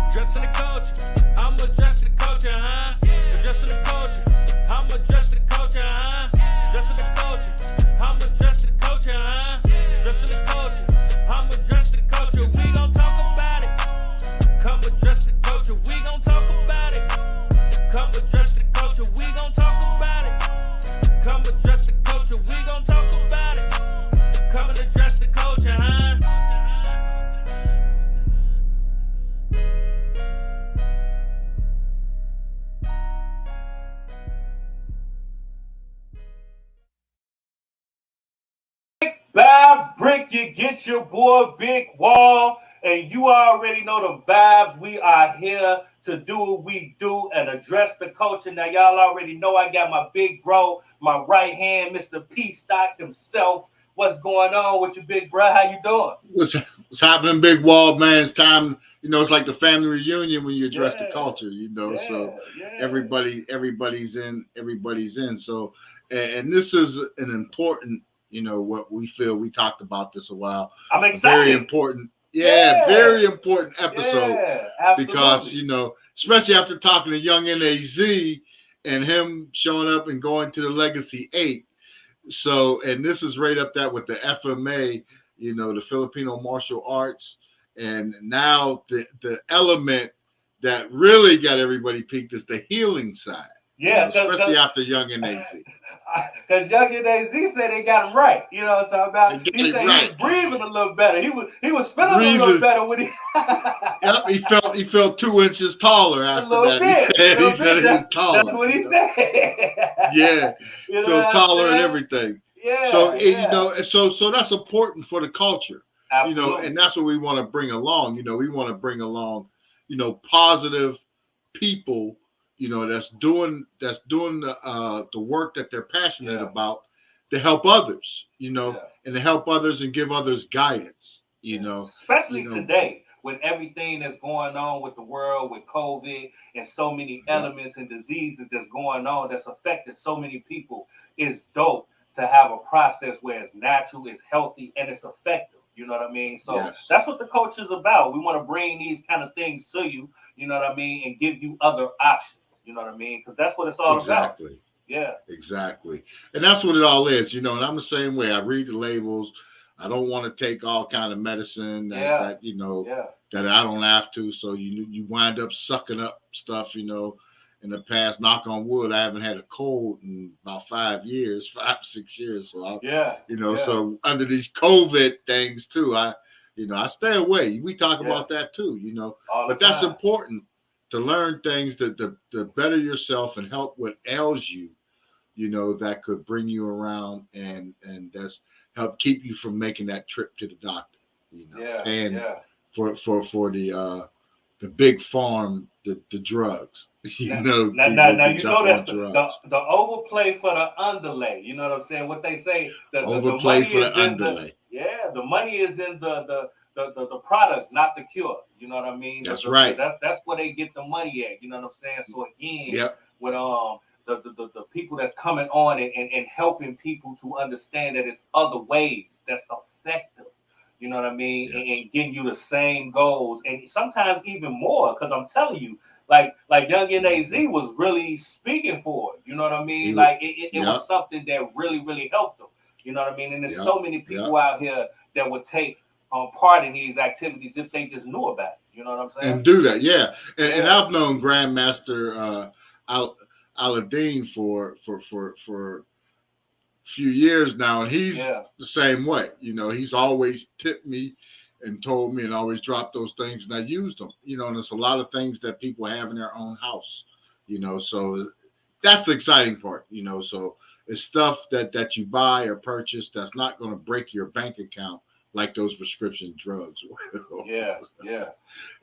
Addressing the culture. I'm addressing the culture, huh? Addressing the culture. I'm addressing the culture, huh? Addressing the culture. I'm addressing the culture, huh? Addressing the culture. I'm addressing the culture. We gon' talk about it. Come address the culture. We gon' talk about it. Come address the culture. We gon' talk about it. Come address the culture. We gon' talk about it. Come and address the culture, huh? Vibe Brick, you get your boy Big Wall, and you already know the vibes. We are here to do what we do and address the culture. Now, y'all already know I got my big bro, my right hand, Mr. P.stock himself. What's going on with you, big bro? How you doing? What's happening, Big Wall, man? It's time. It's like the family reunion when you address the culture. So everybody's in. So, and this is an important. What we feel. We talked about this a while. I'm excited. Very important. Very important episode. Because, especially after talking to young NAZ and him showing up and going to the Legacy 8. So, and this is right up there with the FMA, the Filipino martial arts. And now the element that really got everybody peaked is the healing side. Yeah, especially after Young and AZ. Because Young and AZ said they got him right. You know what I'm talking about? He said he was breathing a little better. He was feeling a little better when he. Yep, he felt 2 inches taller after that. He said he was taller. That's what he said. Yeah, felt taller and everything. Yeah. So so that's important for the culture. Absolutely. And that's what we want to bring along. We want to bring along, positive people. That's doing the work that they're passionate about to help others, and to help others and give others guidance, Especially today with everything that's going on with the world, with COVID and so many elements and diseases that's going on that's affected so many people. It's dope to have a process where it's natural, it's healthy, and it's effective. You know what I mean? So that's what the culture is about. We want to bring these kind of things to you, you know what I mean, and give you other options. You know what I mean? Because that's what it's all about. Yeah. Exactly. And that's what it all is, and I'm the same way. I read the labels. I don't want to take all kind of medicine that I don't have to. So you wind up sucking up stuff, in the past. Knock on wood, I haven't had a cold in about 5 years, 6 years. So so under these COVID things too, I stay away. We talk about that too, but that's important. To learn things to better yourself and help what ails you, that could bring you around and that's help keep you from making that trip to the doctor, for the big farm, the drugs, Now that's the overplay for the underlay. You know what I'm saying? What they say, the overplay money for is the underlay. The money is in the product, not the cure. You know what I mean? That's right. That's where they get the money at. You know what I'm saying? So again, with the people that's coming on and helping people to understand that it's other ways that's effective. You know what I mean? And getting you the same goals and sometimes even more. Because I'm telling you, like Young NAZ was really speaking for it. You know what I mean? It was something that really, really helped them. You know what I mean? And there's so many people out here that would take part in these activities if they just knew about it. You know what I'm saying? And do that, and I've known Grandmaster Aladdin for a few years now, and he's the same way. He's always tipped me and told me and always dropped those things, and I used them. And there's a lot of things that people have in their own house. So that's the exciting part. So it's stuff that you buy or purchase that's not going to break your bank account like those prescription drugs will.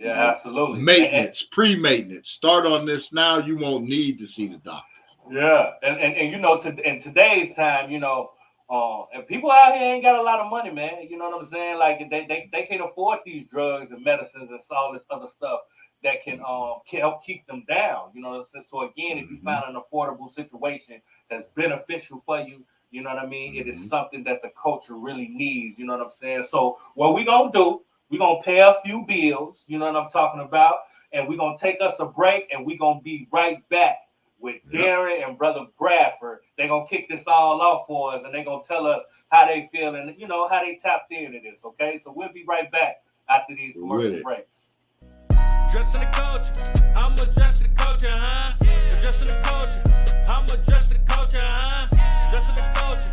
Absolutely. Maintenance, pre-maintenance. Start on this now. You won't need to see the doctor. Yeah, and in today's time, and people out here ain't got a lot of money, man. You know what I'm saying? Like they can't afford these drugs and medicines and all this other stuff that can help keep them down. You know what I'm saying? So again, if you find an affordable situation that's beneficial for you, you know what I mean? It is something that the culture really needs. You know what I'm saying? So what we gonna do? We gonna pay a few bills. You know what I'm talking about? and we're going to take us a break, and we're going to be right back with Darren and Brother Bradford. They're going to kick this all off for us, and they're going to tell us how they feel and, you know, how they tapped into this, okay? So we'll be right back after these commercial breaks. Adjusting the culture, I'm adjusting the culture, huh? Adjusting the culture, I'm adjusting the culture, huh? Adjusting the culture,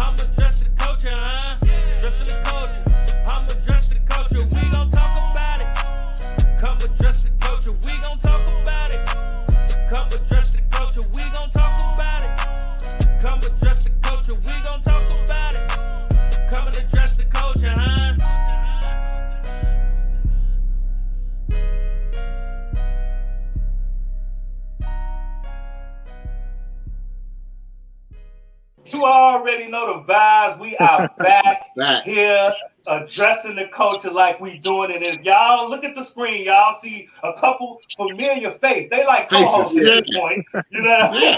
I'm adjusting the culture, huh? Adjusting the culture, I'm adjusting the culture. We gon' talk about it. Come adjust the culture, we gon' talk about it. Come adjust the culture, we gon' talk about it. Come adjust the culture, we gon' talk about it. Come and adjust the culture, huh? You already know the vibes. We are back here addressing the culture like we doing it. If y'all look at the screen, y'all see a couple familiar faces. They like co-hosts at this point. You know what I mean?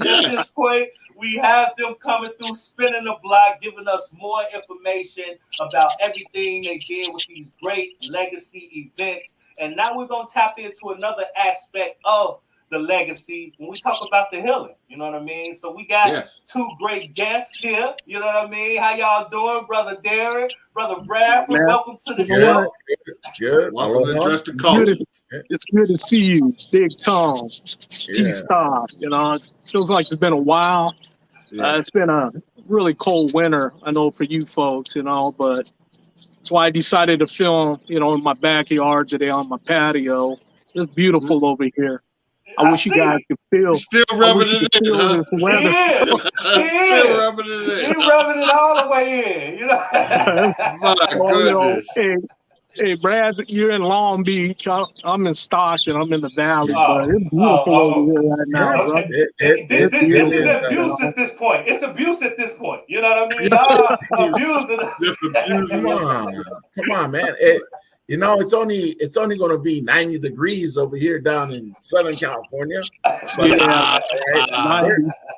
At this point, we have them coming through, spinning the block, giving us more information about everything they did with these great legacy events. And now we're going to tap into another aspect of the legacy when we talk about the healing, you know what I mean? So we got two great guests here, you know what I mean? How y'all doing, Brother Derek, Brother Bradford? Welcome to the show. Good. Welcome to Address the Culture. It's good to see you, Big Tom, P.stock. You know, it feels like it's been a while. It's been a really cold winter, I know, for you folks, you know, but that's why I decided to film, you know, in my backyard today on my patio. It's beautiful over here. I wish you guys could feel. Still rubbing it in, huh? He is rubbing it in. He's rubbing it all the way in, you know. My goodness. You know, hey, Brad, you're in Long Beach. I'm in Stockton. I'm in the valley, but it's beautiful over here right now. Right? This is abuse at this point. It's abuse at this point. You know what I mean? Come on, man. You know, it's only going to be 90 degrees over here down in Southern California. But,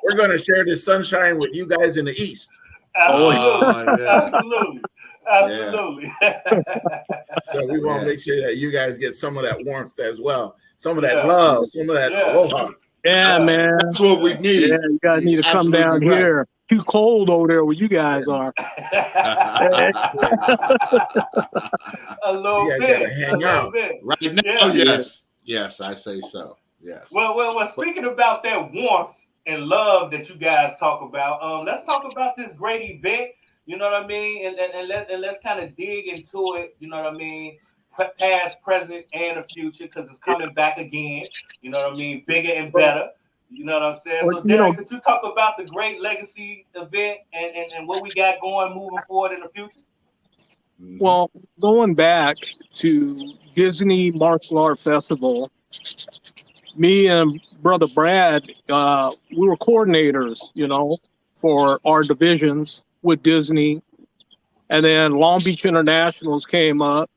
we're going to share this sunshine with you guys in the East. Absolutely. So we want to make sure that you guys get some of that warmth as well, some of that love, some of that aloha. Yeah, man. That's what we need. Yeah, you guys need to come down here. Too cold over there where you guys are. A little bit. Gotta hang out. Right now, yes, I say so. Yes. Well, speaking about that warmth and love that you guys talk about, let's talk about this great event. You know what I mean? And let's kind of dig into it. You know what I mean? Past, present, and the future, because it's coming back again. You know what I mean? Bigger and better. You know what I'm saying? So, Derek, could you talk about the great legacy event and what we got going moving forward in the future? Well, going back to Disney Martial Art Festival, me and Brother Brad, we were coordinators, you know, for our divisions with Disney. And then Long Beach Internationals came up.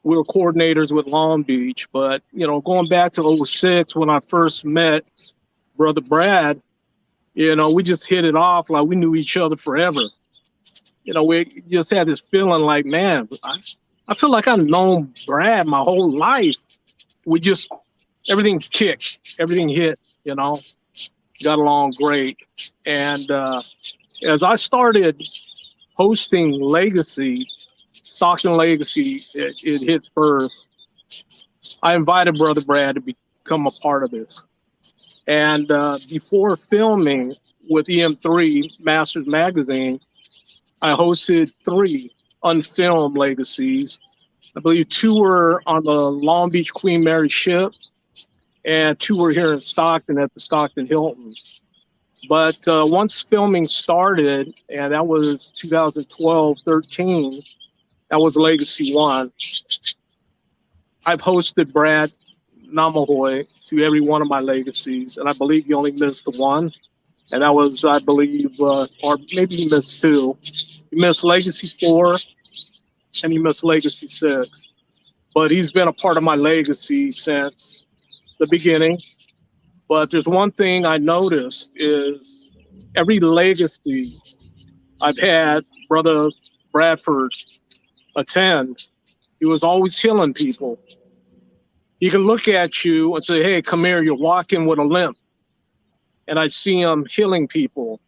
We were coordinators with Long Beach. But, you know, going back to 2006 when I first met Brother Brad, you know, we just hit it off like we knew each other forever. You know, we just had this feeling like, man, I feel like I've known Brad my whole life. We just, everything kicked, everything hit, you know, got along great. And as I started hosting Legacy, Stockton Legacy, it hit first. I invited Brother Brad to become a part of this. And before filming with EM3 Masters Magazine, I hosted 3 unfilmed legacies. I believe 2 were on the Long Beach Queen Mary ship, and 2 were here in Stockton at the Stockton Hilton. But once filming started, and that was 2012-13, that was Legacy 1. I've hosted Brad Namahoy to every one of my legacies, and I believe he only missed the one, and that was, I believe, or maybe he missed 2. He missed Legacy 4, and he missed Legacy 6. But he's been a part of my legacy since the beginning. But there's one thing I noticed is every legacy I've had Brother Bradford attend, he was always healing people. He can look at you and say, hey, come here, you're walking with a limp. And I see him healing people.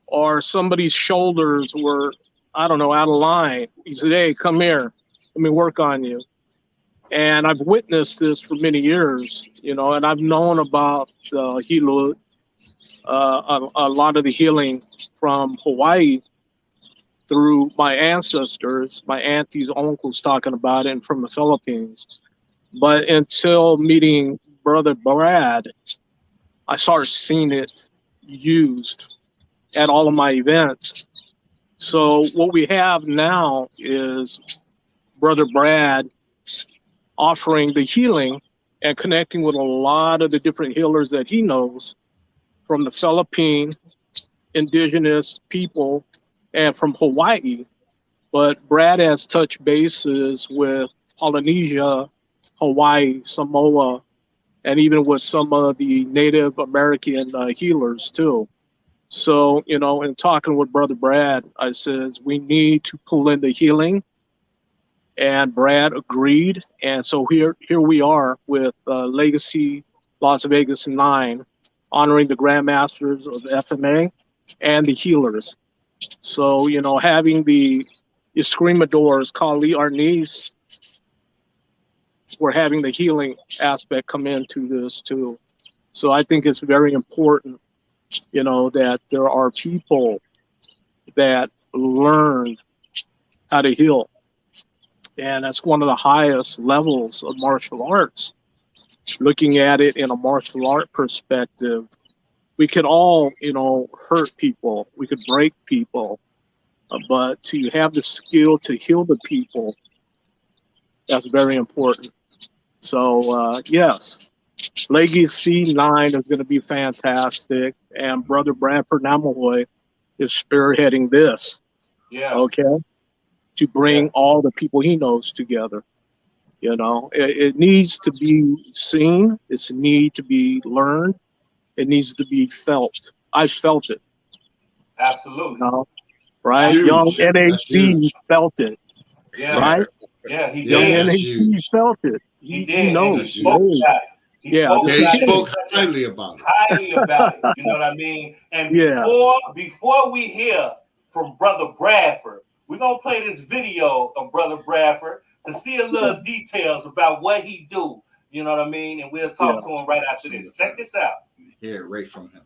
Or somebody's shoulders were, I don't know, out of line. He said, hey, come here, let me work on you. And I've witnessed this for many years, you know, and I've known about Hilo, a lot of the healing from Hawaii through my ancestors, my aunties, uncles talking about it, and from the Philippines. But until meeting Brother Brad, I started seeing it used at all of my events. So what we have now is Brother Brad offering the healing and connecting with a lot of the different healers that he knows from the Philippine indigenous people and from Hawaii. But Brad has touched bases with Polynesia, Hawaii, Samoa, and even with some of the Native American healers too. So, you know, in talking with Brother Brad, I says, we need to pull in the healing. And Brad agreed. And so here we are with Legacy Las Vegas 9, honoring the Grandmasters of the FMA and the healers. So, you know, having the Escrimadors, Kali Arnis, we're having the healing aspect come into this too. So I think it's very important, you know, that there are people that learn how to heal. And that's one of the highest levels of martial arts. Looking at it in a martial art perspective, we could all, you know, hurt people. We could break people. But to have the skill to heal the people, that's very important. So, yes, Legacy 9 is going to be fantastic. And Brother Bradford Namahoy is spearheading this. Yeah. Okay. To bring all the people he knows together. You know, it needs to be seen. It needs to be learned. It needs to be felt. I felt it. Absolutely. You know, right? Huge. Young NAC felt it. Yeah. Right? Yeah, he Young did. NAC felt it. He did. knows. He spoke about it. He spoke highly about it. Highly about it. You know what I mean? And before we hear from Brother Bradford, we're going to play this video of Brother Bradford to see a little details about what he do. You know what I mean? And we'll talk to him right after this. Check this out. Hear it right from him.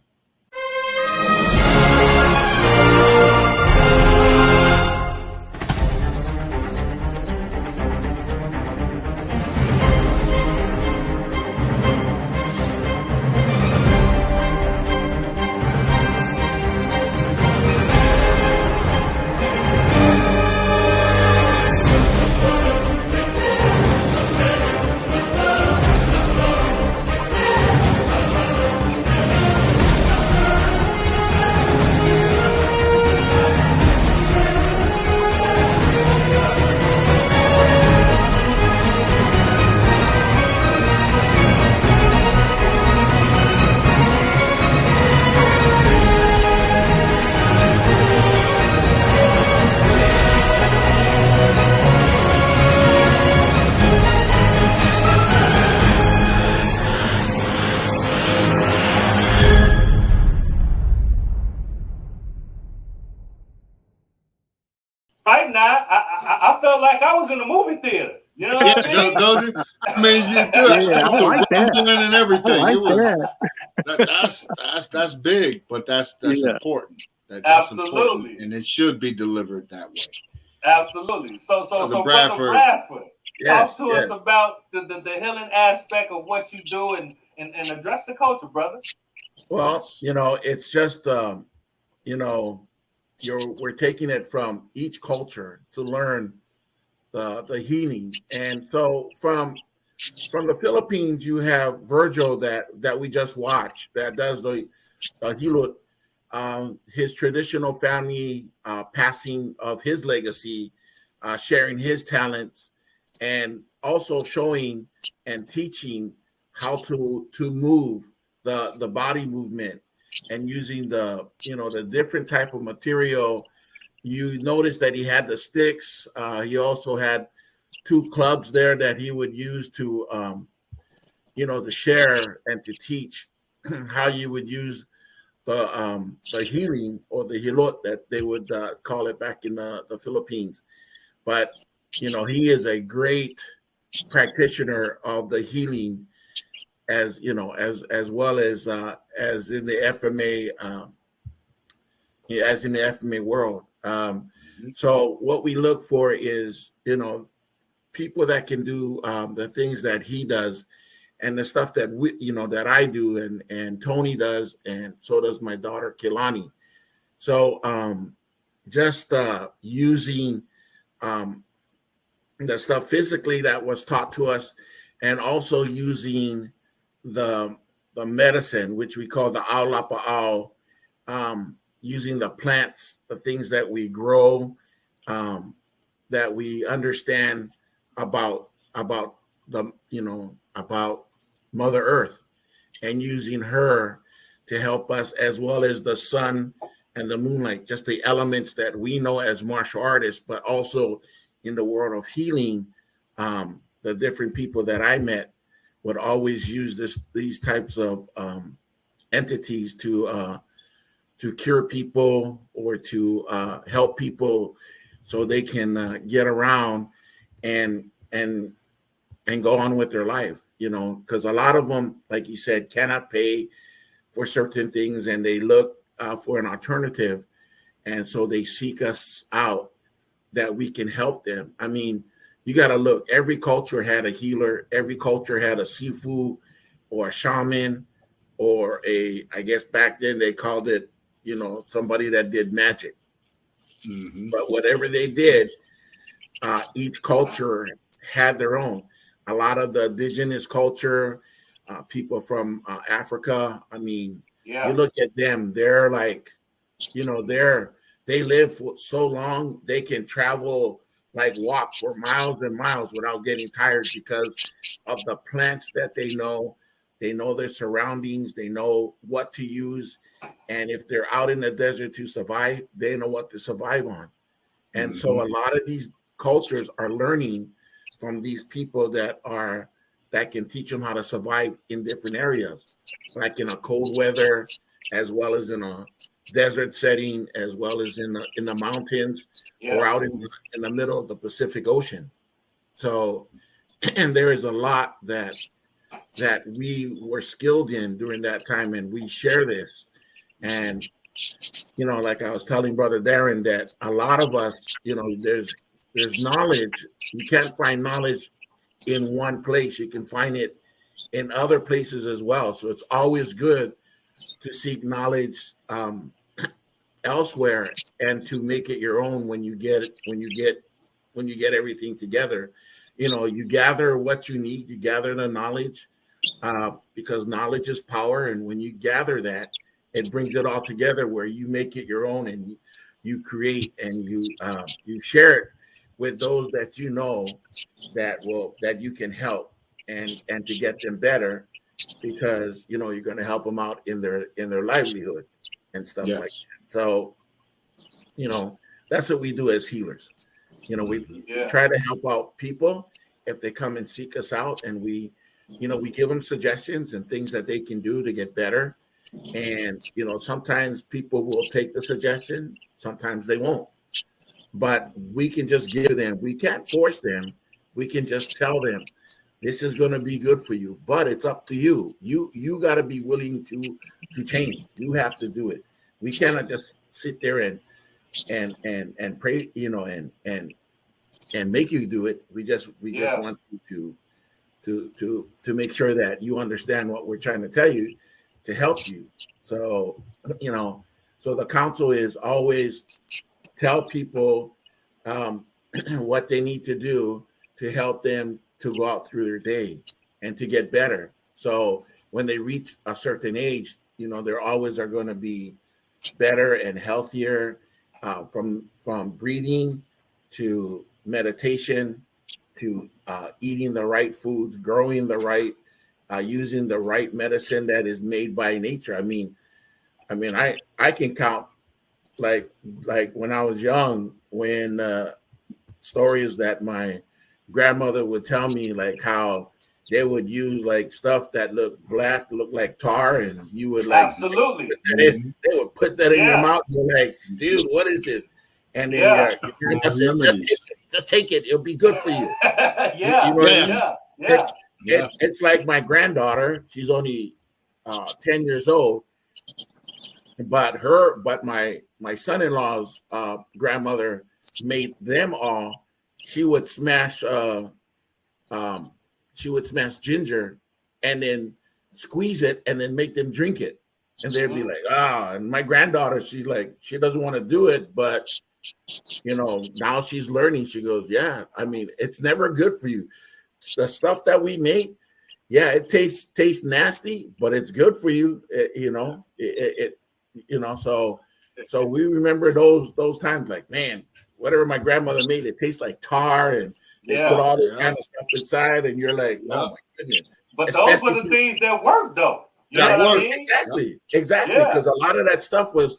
Right now, I felt like I was in a movie theater. You know what I mean? Don't you? I mean, you do. Yeah, I like that. And everything. I it like was that's big, but that's important. That's Absolutely. important, and it should be delivered that way. Absolutely. So Brother Bradford, talk to us about the healing aspect of what you do and address the culture, brother. Well, you know, it's just you know, we're taking it from each culture to learn the healing. And so from the Philippines, you have Virgil that we just watched that does the Hilo, his traditional family passing of his legacy, sharing his talents, and also showing and teaching how to move the body movement and using the different type of material. You notice that he had the sticks. He also had two clubs there that he would use to to share and to teach how you would use the healing, or the hilot that they would call it back in the Philippines. But he is a great practitioner of the healing, as well as in the FMA, as in the FMA world. So what we look for is people that can do the things that he does, and the stuff that that I do, and Tony does, and so does my daughter Kilani. So just using the stuff physically that was taught to us, and also using the medicine, which we call the aulapa'au, using the plants, the things that we grow, that we understand about the about Mother Earth, and using her to help us, as well as the sun and the moonlight, just the elements that we know as martial artists, but also in the world of healing. The different people that I met would always use these types of entities to cure people, or to help people so they can get around and go on with their life, because a lot of them, like you said, cannot pay for certain things, and they look for an alternative, and so they seek us out that we can help them. I mean, you got to look, every culture had a healer, every culture had a sifu or a shaman, or I guess back then they called it, somebody that did magic. But whatever they did, each culture had their own. A lot of the indigenous culture, people from Africa, I mean, you look at them, they're like, they live for so long, they can travel, like walk for miles and miles without getting tired, because of the plants that they know. They know their surroundings, they know what to use. And if they're out in the desert to survive, they know what to survive on. And so a lot of these cultures are learning from these people that can teach them how to survive in different areas, like in a cold weather, as well as in a desert setting, as well as in the mountains, or out in the middle of the Pacific Ocean. So, and there is a lot that we were skilled in during that time, and we share this. And like I was telling Brother Darren, that a lot of us, there's knowledge. You can't find knowledge in one place. You can find it in other places as well. So it's always good to seek knowledge elsewhere, and to make it your own when you get everything together. You gather what you need, you gather the knowledge, because knowledge is power. And when you gather that, it brings it all together, where you make it your own, and you create, and you share it with those that that you can help, and to get them better, because you're going to help them out in their livelihood and stuff like that. So that's what we do as healers. We try to help out people if they come and seek us out, and we give them suggestions and things that they can do to get better. And sometimes people will take the suggestion, sometimes they won't. But we can just give them, we can't force them. We can just tell them, this is going to be good for you, but it's up to you. You got to be willing to change. You have to do it. We cannot just sit there and pray, and make you do it. We just want you to make sure that you understand what we're trying to tell you, to help you. So so the counsel is always tell people what they need to do to help them to go out through their day and to get better. So when they reach a certain age, they're always are going to be better and healthier, from breathing to meditation to eating the right foods, growing the right, using the right medicine that is made by nature. I mean, I can count like when I was young, when stories that my grandmother would tell me, like how they would use like stuff that looked black, looked like tar, and you would like absolutely. They would put that in your mouth. You're like, dude, what is this? And then you're just take it. It'll be good for you. It's like my granddaughter. She's only 10 years old, but my son-in-law's grandmother made them all. She would smash ginger and then squeeze it and then make them drink it. And they'd be like, and my granddaughter, she's like, she doesn't want to do it, but now she's learning. She goes, yeah, I mean, it's never good for you. The stuff that we make, it tastes nasty, but it's good for you. So we remember those times, like, man, whatever my grandmother made, it tastes like tar, and they put all this kind of stuff inside, and you're like, oh my goodness. But those were the things that worked, though. You know what I mean? Exactly. Because a lot of that stuff was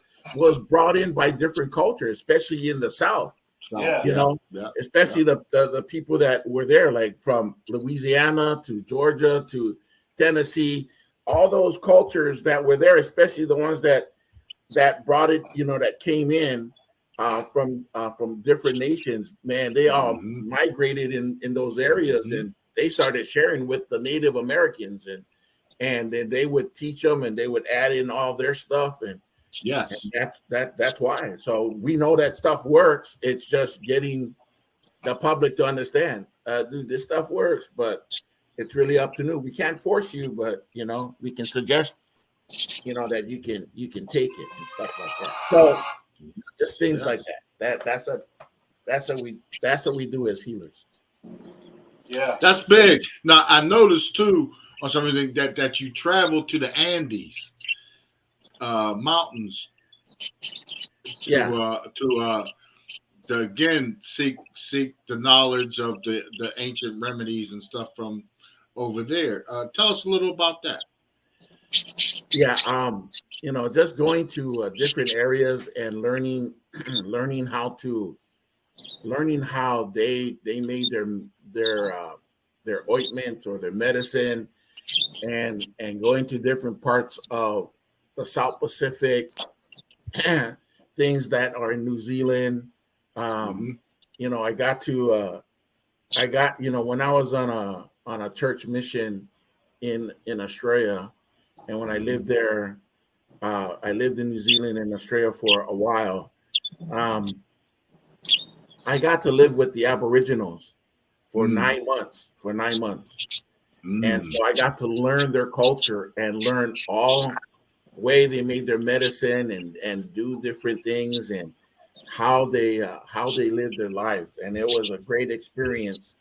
brought in by different cultures, especially in the South. Especially the people that were there, like from Louisiana to Georgia to Tennessee, all those cultures that were there, especially the ones that brought it, that came in from different nations. Man, they all migrated in those areas, and they started sharing with the Native Americans, and then they would teach them, and they would add in all their stuff, and that's why. So we know that stuff works. It's just getting the public to understand, dude, this stuff works, but it's really up to you. We can't force you, but we can suggest, that you can take it and stuff like that. So just things like that. That's what we do as healers. Yeah, that's big. Now I noticed too on something that you travel to the Andes mountains to again seek the knowledge of the ancient remedies and stuff from over there. Tell us a little about that. Just going to different areas and learning how they made their ointments or their medicine, and going to different parts of the South Pacific, things that are in New Zealand. I got when I was on a church mission in Australia, and when I lived there, I lived in New Zealand and Australia for a while. I got to live with the Aboriginals for 9 months. And so I got to learn their culture and learn all way they made their medicine and do different things, and how they live their lives. And it was a great experience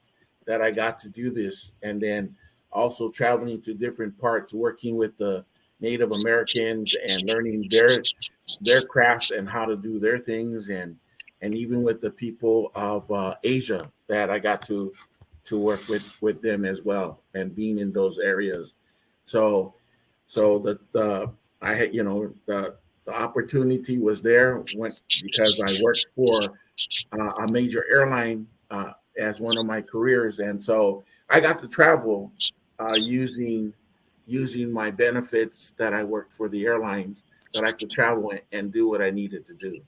that I got to do this. And then also traveling to different parts, working with the Native Americans and learning their crafts and how to do their things, and even with the people of Asia that I got to work with them as well, and being in those areas. So the opportunity was there because I worked for a major airline as one of my careers, and so I got to travel using my benefits that I worked for the airlines, that I could travel and do what I needed to do.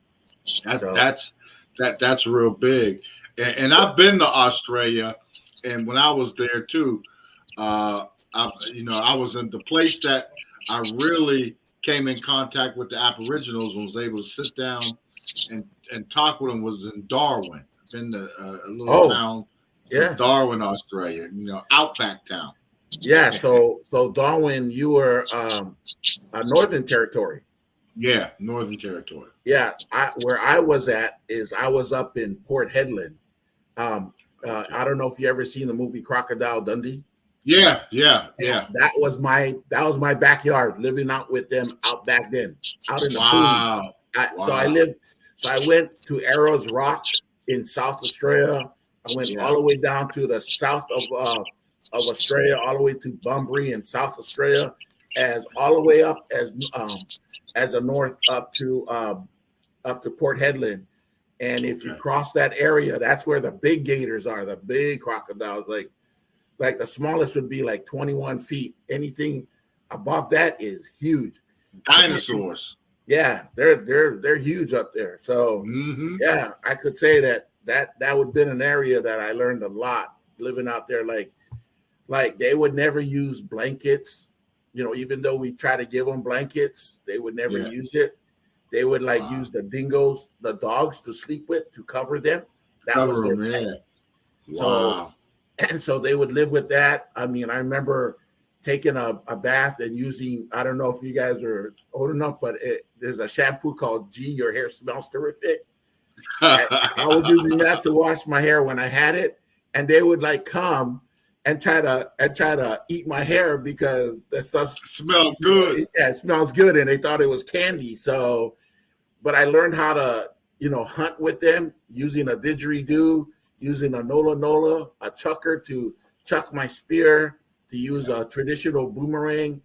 That's real big. And I've been to Australia, and when I was there too, I was in the place that I really came in contact with the Aboriginals and was able to sit down and talk with them was in Darwin. Been to a little town, Darwin, Australia. Outback town. Yeah. So Darwin, you were a Northern Territory. Yeah, Northern Territory. Yeah, where I was at is I was up in Port Hedland. I don't know if you ever seen the movie Crocodile Dundee. Yeah. That was my backyard, living out with them out back then, out in the pool. So I went to Arrows Rock in South Australia. I went all the way down to the south of Australia, all the way to Bunbury in South Australia, as all the way up as the north up to Port Hedland. And if you cross that area, that's where the big gators are, the big crocodiles, like like the smallest would be like 21 feet. Anything above that is huge. Dinosaurs. Yeah, they're huge up there. So yeah, I could say that would have been an area that I learned a lot living out there. Like they would never use blankets, you know, even though we try to give them blankets, they would never use it. They would like use the dingoes, the dogs to sleep with, to cover them. That was their blanket. Wow. So they would live with that. I mean, I remember taking a bath and using, I don't know if you guys are old enough, but there's a shampoo called G, your hair smells terrific. I was using that to wash my hair when I had it, and they would like come and try to eat my hair because that stuff smells good. Yeah, it smells good, and they thought it was candy. So, but I learned how to, you know, hunt with them using a didgeridoo, using a nola, a chucker to chuck my spear, to use a traditional boomerang,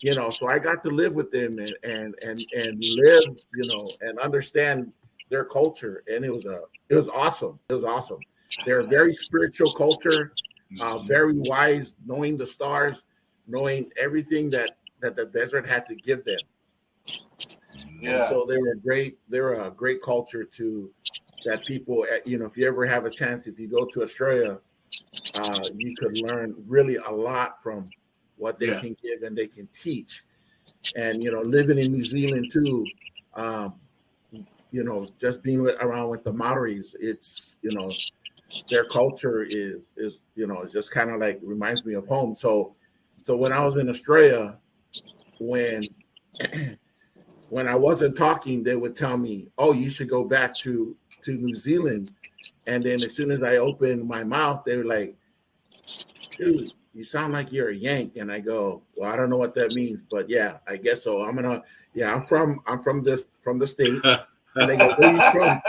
you know. So I got to live with them and live, you know, and understand their culture, and it was awesome. It was awesome. They're a very spiritual culture, very wise, knowing the stars, knowing everything that the desert had to give them. Yeah. And so they were great. They're a great culture that people, you know, if you ever have a chance, if you go to Australia, you could learn really a lot from what they can give and they can teach. And, you know, living in New Zealand too, you know, just being around with the Maoris, it's, you know, their culture is, you know, it's just kind of like reminds me of home. So when I was in Australia, when I wasn't talking, they would tell me, oh, you should go back to New Zealand. And then as soon as I opened my mouth, they were like, dude, you sound like you're a Yank. And I go, well, I don't know what that means, but yeah, I guess so. I'm from the States. And they go, where are you from?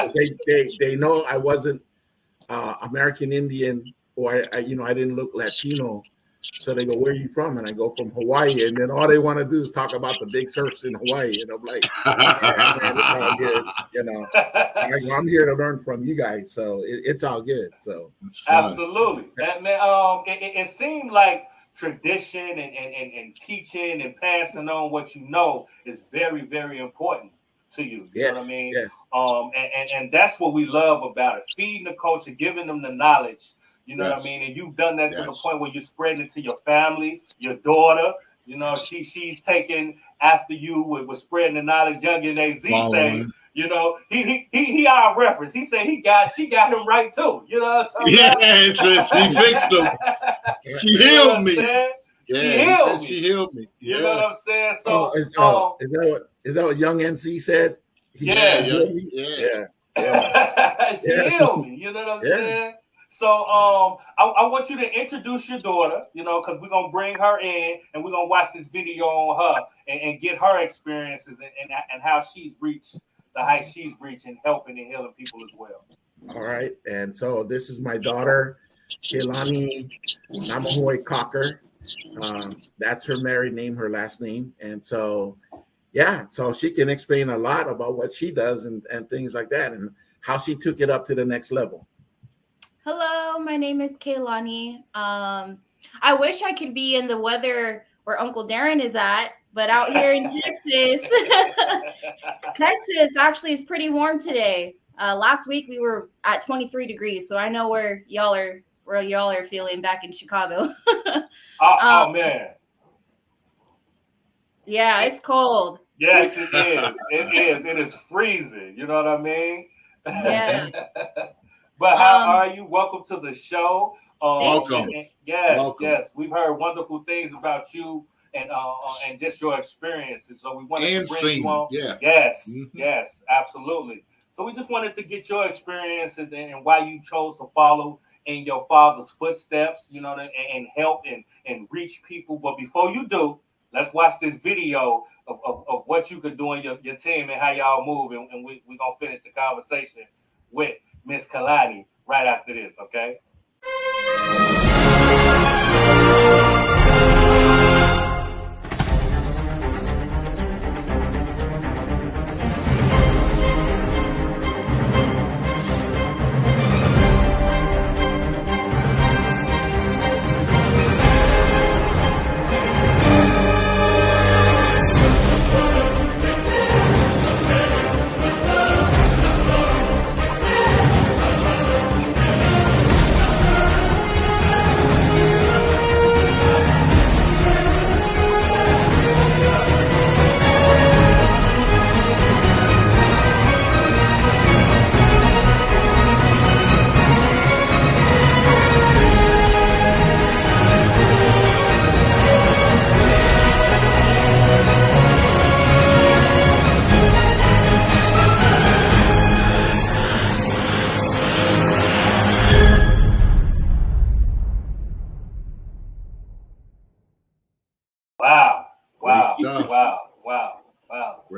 They know I wasn't American Indian, or I didn't look Latino. So they go, where are you from? And I go, from Hawaii. And then all they want to do is talk about the big surfs in Hawaii. And I'm like, yeah, man, it's all good. You know, I'm here to learn from you guys. So it's all good. So absolutely. That, man, it seemed like tradition and teaching and passing on what you know is very, very important to you. You know what I mean? Yes. And that's what we love about it. Feeding the culture, giving them the knowledge. You know what I mean? And you've done that to the point where you spread it to your family, your daughter. You know, she's taking after you with spreading the knowledge. Youngin AZ say, you know, he our reference. He said she got him right too. You know what I'm saying? Yes, she fixed him. She healed me. Yeah, she healed me. You know what I'm saying? So is that what Young NC said? She healed me. You know what I'm saying? So I want you to introduce your daughter, you know, because we're going to bring her in and we're going to watch this video on her and get her experiences and how she's reached the height she's reaching, helping and healing people as well. All right. And so this is my daughter, Keilani Namahoe Cocker. That's her married name, her last name. And so, yeah, so she can explain a lot about what she does and things like that and how she took it up to the next level. Hello, my name is Keilani. I wish I could be in the weather where Uncle Darren is at, but out here in Texas, Texas actually is pretty warm today. Last week we were at 23 degrees, so I know where y'all are feeling back in Chicago. Oh man. Yeah, it's cold. Yes, it is. It is freezing. You know what I mean? Yeah. But how are you? Welcome to the show. Welcome. Yes. We've heard wonderful things about you and just your experiences. So we wanted to bring you on. Yeah. Yes, absolutely. So we just wanted to get your experiences and why you chose to follow in your father's footsteps, you know, and help and reach people. But before you do, let's watch this video of what you could do in your team and how y'all move. And we're going to finish the conversation with Miss Keilani right after this, okay?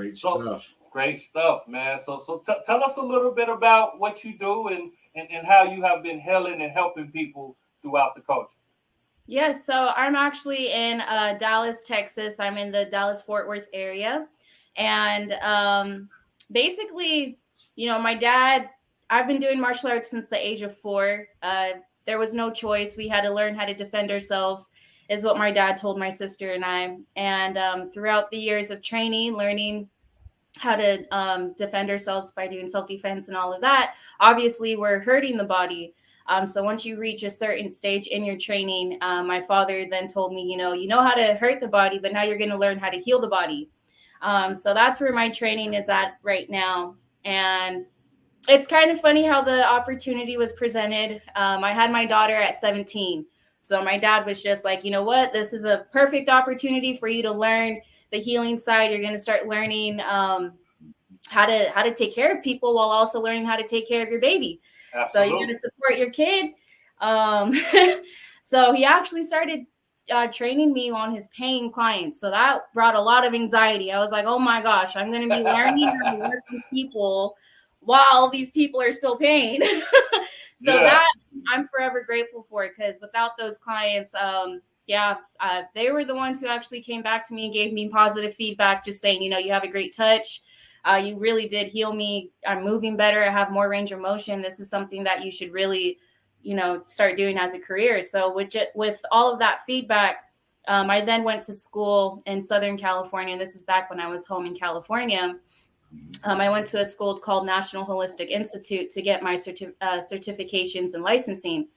Great stuff. Great stuff, man. So tell us a little bit about what you do and how you have been healing and helping people throughout the culture. Yes, so I'm actually in Dallas, Texas. I'm in the Dallas-Fort Worth area. And basically, my dad, I've been doing martial arts since the age of 4. There was no choice. We had to learn how to defend ourselves, is what my dad told my sister and I. And throughout the years of training, learning how to defend ourselves by doing self-defense and all of that, obviously we're hurting the body. So once you reach a certain stage in your training, my father then told me, you know how to hurt the body, but now you're going to learn how to heal the body. So that's where my training is at right now. And it's kind of funny how the opportunity was presented. I had my daughter at 17. So my dad was just like, you know what, this is a perfect opportunity for you to learn the healing side. You're going to start learning how to take care of people while also learning how to take care of your baby. Absolutely. So you're going to support your kid. So he actually started training me on his paying clients. So that brought a lot of anxiety. I was like, oh my gosh, I'm going to be learning how to work with people while these people are still paying. That I'm forever grateful for, because without those clients, they were the ones who actually came back to me and gave me positive feedback, just saying, you have a great touch. You really did heal me. I'm moving better. I have more range of motion. This is something that you should really, start doing as a career. So with all of that feedback, I then went to school in Southern California. This is back when I was home in California. I went to a school called National Holistic Institute to get my certifications and licensing.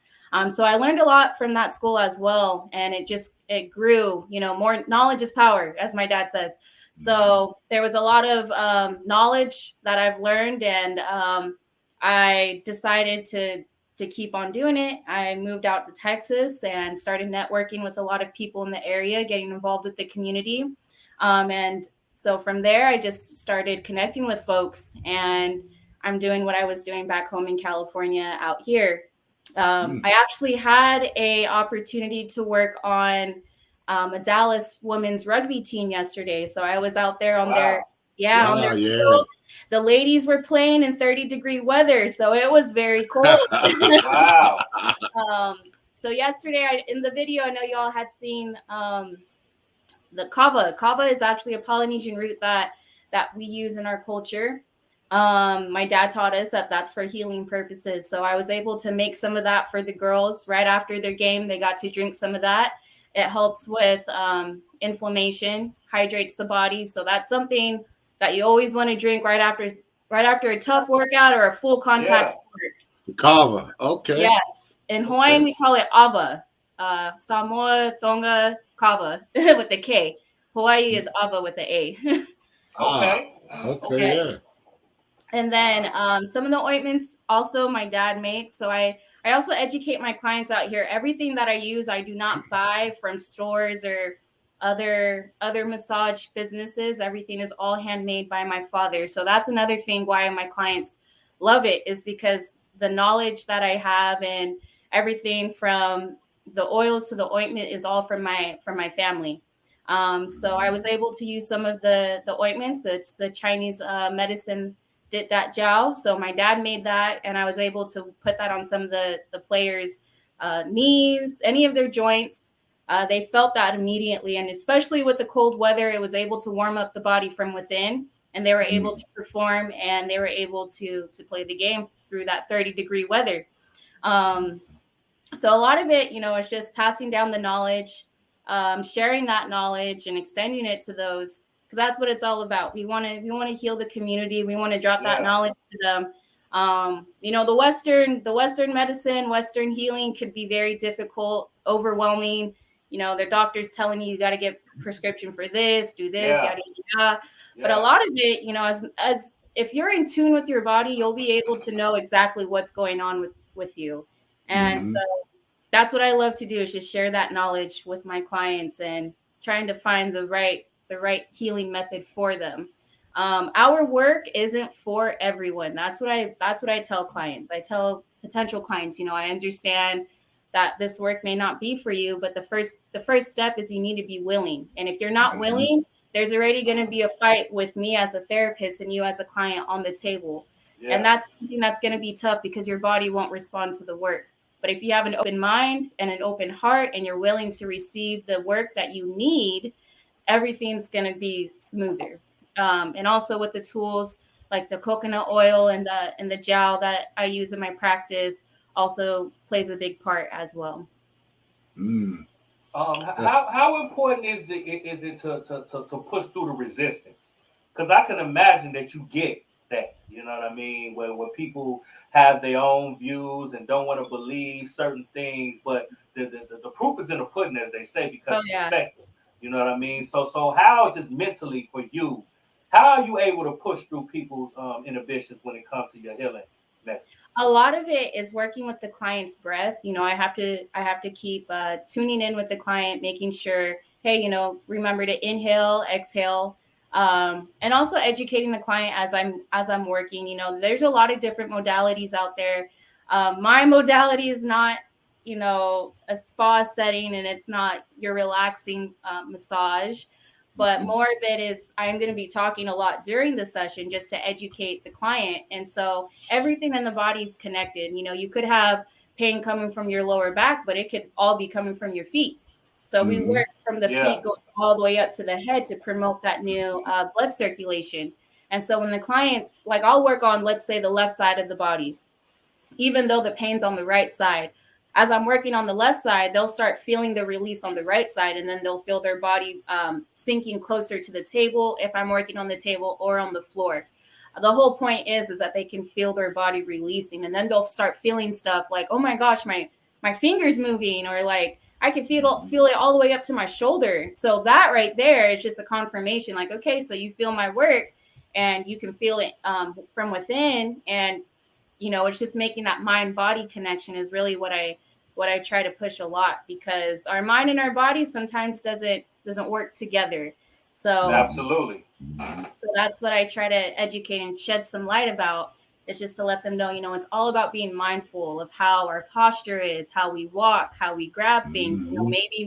So I learned a lot from that school as well. And it grew, more knowledge is power, as my dad says. So there was a lot of knowledge that I've learned, and I decided to keep on doing it. I moved out to Texas and started networking with a lot of people in the area, getting involved with the community. And so from there, I just started connecting with folks, and I'm doing what I was doing back home in California out here. I actually had a opportunity to work on a Dallas women's rugby team yesterday. So I was out there on their field. The ladies were playing in 30-degree weather, so it was very cold. Wow. So yesterday, in the video, I know y'all had seen the kava. Kava is actually a Polynesian root that we use in our culture. My dad taught us that that's for healing purposes. So I was able to make some of that for the girls right after their game. They got to drink some of that. It helps with inflammation, hydrates the body. So that's something that you always want to drink right after a tough workout or a full contact sport. Kava, okay. Yes. In Hawaiian, we call it ava. Samoa, Tonga, kava with the K. Hawaii is ava with the A. Okay, yeah. And then some of the ointments also my dad makes. So I also educate my clients out here. Everything that I use, I do not buy from stores or other massage businesses. Everything is all handmade by my father. So that's another thing why my clients love it, is because the knowledge that I have and everything from the oils to the ointment is all from my family. So I was able to use some of the ointments. It's the Chinese medicine did that jiao. So my dad made that, and I was able to put that on some of the players' knees, any of their joints. They felt that immediately. And especially with the cold weather, it was able to warm up the body from within, and they were able to perform, and they were able to play the game through that 30-degree weather. So a lot of it, is just passing down the knowledge, sharing that knowledge and extending it to those, because that's what it's all about. We want to heal the community. We want to drop that knowledge to them. The Western medicine, Western healing could be very difficult, overwhelming. Their doctors telling you got to get prescription for this, do this, yada, yada. But a lot of it, as if you're in tune with your body, you'll be able to know exactly what's going on with you. And so that's what I love to do, is just share that knowledge with my clients and trying to find the right healing method for them. Our work isn't for everyone. That's what I tell clients. I tell potential clients, I understand that this work may not be for you, but the first step is you need to be willing. And if you're not willing, there's already going to be a fight with me as a therapist and you as a client on the table. Yeah. And that's something that's going to be tough because your body won't respond to the work. But if you have an open mind and an open heart and you're willing to receive the work that you need, everything's going to be smoother. And also with the tools like the coconut oil and the gel that I use in my practice also plays a big part as well. How important is it to push through the resistance? Because I can imagine that you get that, you know what I mean, where people have their own views and don't want to believe certain things, but the proof is in the pudding, as they say, because it's effective. You know what I mean? So how, just mentally for you, how are you able to push through people's inhibitions when it comes to your healing method? A lot of it is working with the client's breath. You know, I have to keep tuning in with the client, making sure, hey, you know, remember to inhale, exhale, and also educating the client as I'm working. You know, there's a lot of different modalities out there. My modality is not, you know, a spa setting, and it's not your relaxing massage. But more of it is I'm going to be talking a lot during the session just to educate the client. And so everything in the body is connected. You know, you could have pain coming from your lower back, but it could all be coming from your feet. So we work from the feet going all the way up to the head to promote that new blood circulation. And so when the clients, like I'll work on, let's say, the left side of the body, even though the pain's on the right side, as I'm working on the left side, they'll start feeling the release on the right side, and then they'll feel their body sinking closer to the table if I'm working on the table or on the floor. The whole point is that they can feel their body releasing, and then they'll start feeling stuff like, oh my gosh, my finger's moving, or like I can feel it all the way up to my shoulder. So that right there is just a confirmation, like, okay, so you feel my work and you can feel it from within. And you know, it's just making that mind-body connection is really what I try to push a lot, because our mind and our body sometimes doesn't work together. So absolutely. So that's what I try to educate and shed some light about. It's just to let them know, you know, it's all about being mindful of how our posture is, how we walk, how we grab things. You know, maybe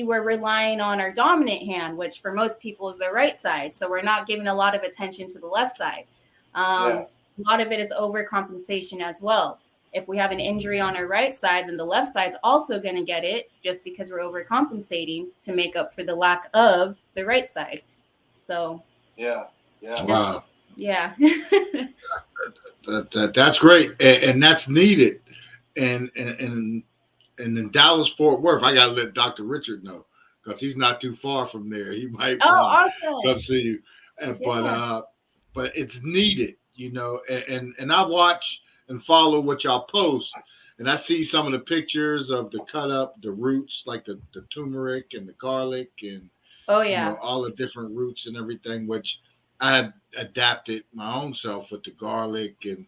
we're relying on our dominant hand, which for most people is the right side. So we're not giving a lot of attention to the left side. A lot of it is overcompensation as well. If we have an injury on our right side, then the left side's also going to get it, just because we're overcompensating to make up for the lack of the right side. So Wow. Yeah. That's great, and that's needed. And in Dallas, Fort Worth, I gotta let Dr. Richard know, because he's not too far from there. He might awesome. come see you. But it's needed. You know, and I watch and follow what y'all post, and I see some of the pictures of the cut up, the roots, like the turmeric and the garlic, and you know, all the different roots and everything, which I adapted my own self with the garlic and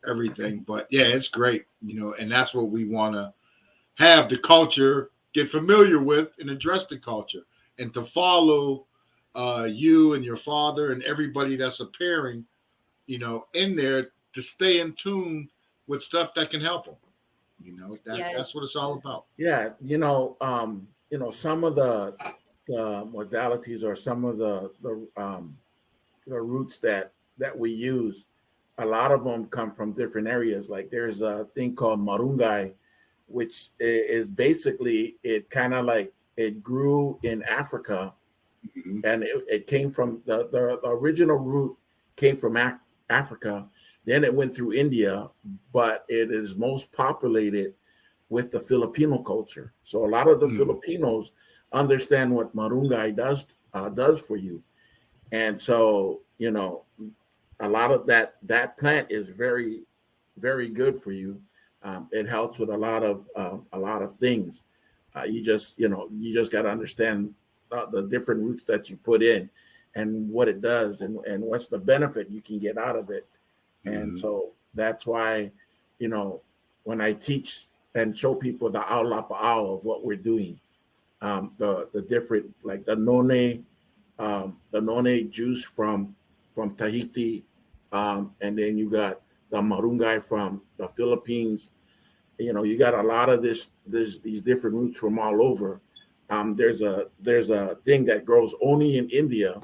everything. But yeah, it's great, you know, and that's what we want to have the culture get familiar with and address the culture, and to follow you and your father and everybody that's appearing, you know, in there, to stay in tune with stuff that can help them. You know, that's what it's all about. Yeah, you know, some of the modalities or some of the roots that we use, a lot of them come from different areas. Like there's a thing called marungai, which is basically, it kind of like, it grew in Africa, and it came from the original root came from Africa, then it went through India, but it is most populated with the Filipino culture. So a lot of the Filipinos understand what marungai does for you, and so, you know, a lot of that plant is very, very good for you. It helps with a lot of things. You just got to understand the different roots that you put in, and what it does, and what's the benefit you can get out of it. And so that's why, you know, when I teach and show people the ao of what we're doing, the different, like the noni juice from Tahiti, and then you got the marungai from the Philippines. You know, you got a lot of these different roots from all over. there's a thing that grows only in India,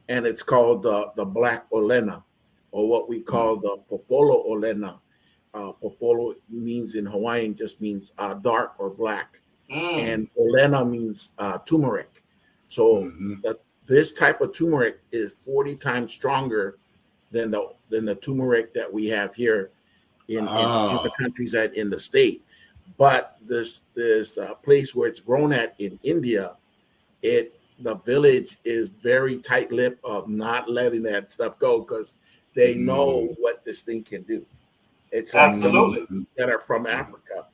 and it's called the black olena, or what we call the popolo olena. Popolo means in Hawaiian just means dark or black, and olena means turmeric. So this type of turmeric is 40 times stronger than the turmeric that we have here in the countries that in the state. But this place where it's grown at in India, the village is very tight-lipped of not letting that stuff go because they know what this thing can do. It's like some that are from Africa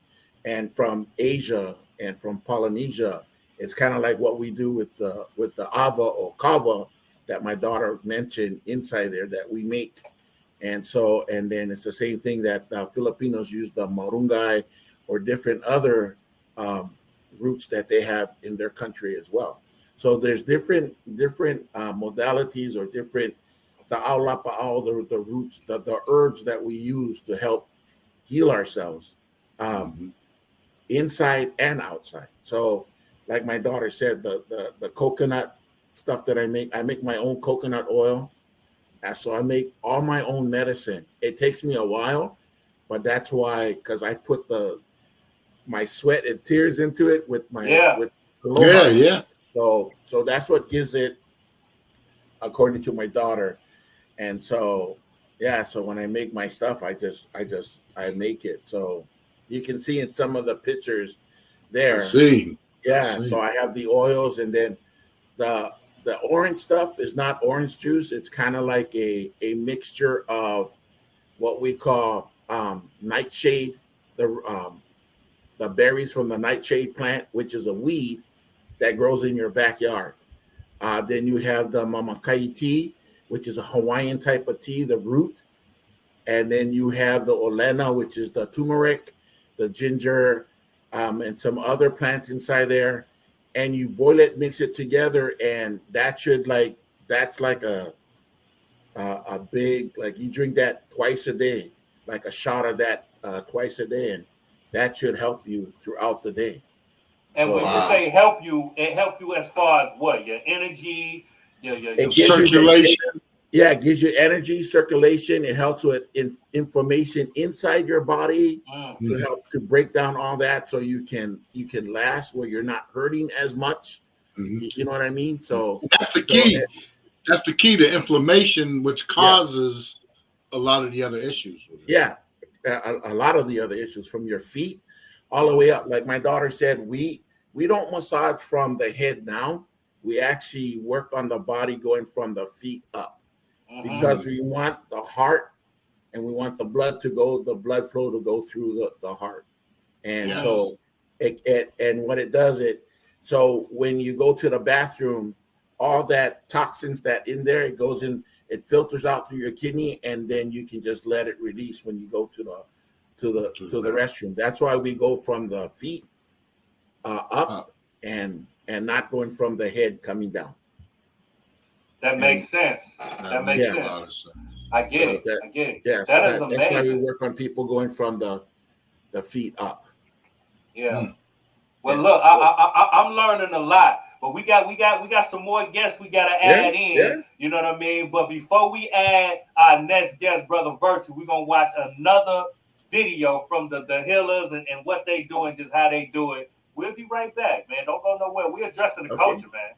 and from Asia and from Polynesia. It's kind of like what we do with the ava or kava that my daughter mentioned inside there that we make. And then it's the same thing that Filipinos use, the marunggay or different other roots that they have in their country as well. So there's different modalities or different the aulapa'au, the roots, the herbs that we use to help heal ourselves inside and outside. So like my daughter said, the coconut stuff that I make my own coconut oil. And so I make all my own medicine. It takes me a while, but that's why, because I put my sweat and tears into it with my So that's what gives it, according to my daughter. And so so when I make my stuff, I make it. So you can see in some of the pictures there. So I have the oils, and then the orange stuff is not orange juice. It's kind of like a mixture of what we call nightshade, the berries from the nightshade plant, which is a weed that grows in your backyard. Then you have the mamakai tea, which is a Hawaiian type of tea, the root. And then you have the olena, which is the turmeric, the ginger, and some other plants inside there. And you boil it, mix it together, and that's like a big, like you drink that twice a day, like a shot of that twice a day, and that should help you throughout the day. And when you say help you, it helps you as far as what? Your energy, your circulation. It gives you energy, circulation. It helps with inflammation inside your body to help to break down all that, so you can last where you're not hurting as much. You know what I mean? So that's the key. That's the key to inflammation, which causes a lot of the other issues. Yeah, a lot of the other issues from your feet all the way up. Like my daughter said, we don't massage from the head down. We actually work on the body going from the feet up. Because we want the heart and we want the blood flow to go through the heart. And so and what it does, so when you go to the bathroom, all that toxins that in there, it goes in, it filters out through your kidney, and then you can just let it release when you go to the restroom. That's why we go from the feet up and not going from the head coming down. That makes sense. That makes sense. I get it. Yeah, that's why we work on people going from the feet up. Yeah. Well, look, I'm learning a lot, but we got some more guests we gotta add in. Yeah. You know what I mean? But before we add our next guest, Brother Virtue, we're gonna watch another video from the healers and what they do and just how they do it. We'll be right back, man. Don't go nowhere. We're addressing the culture, man.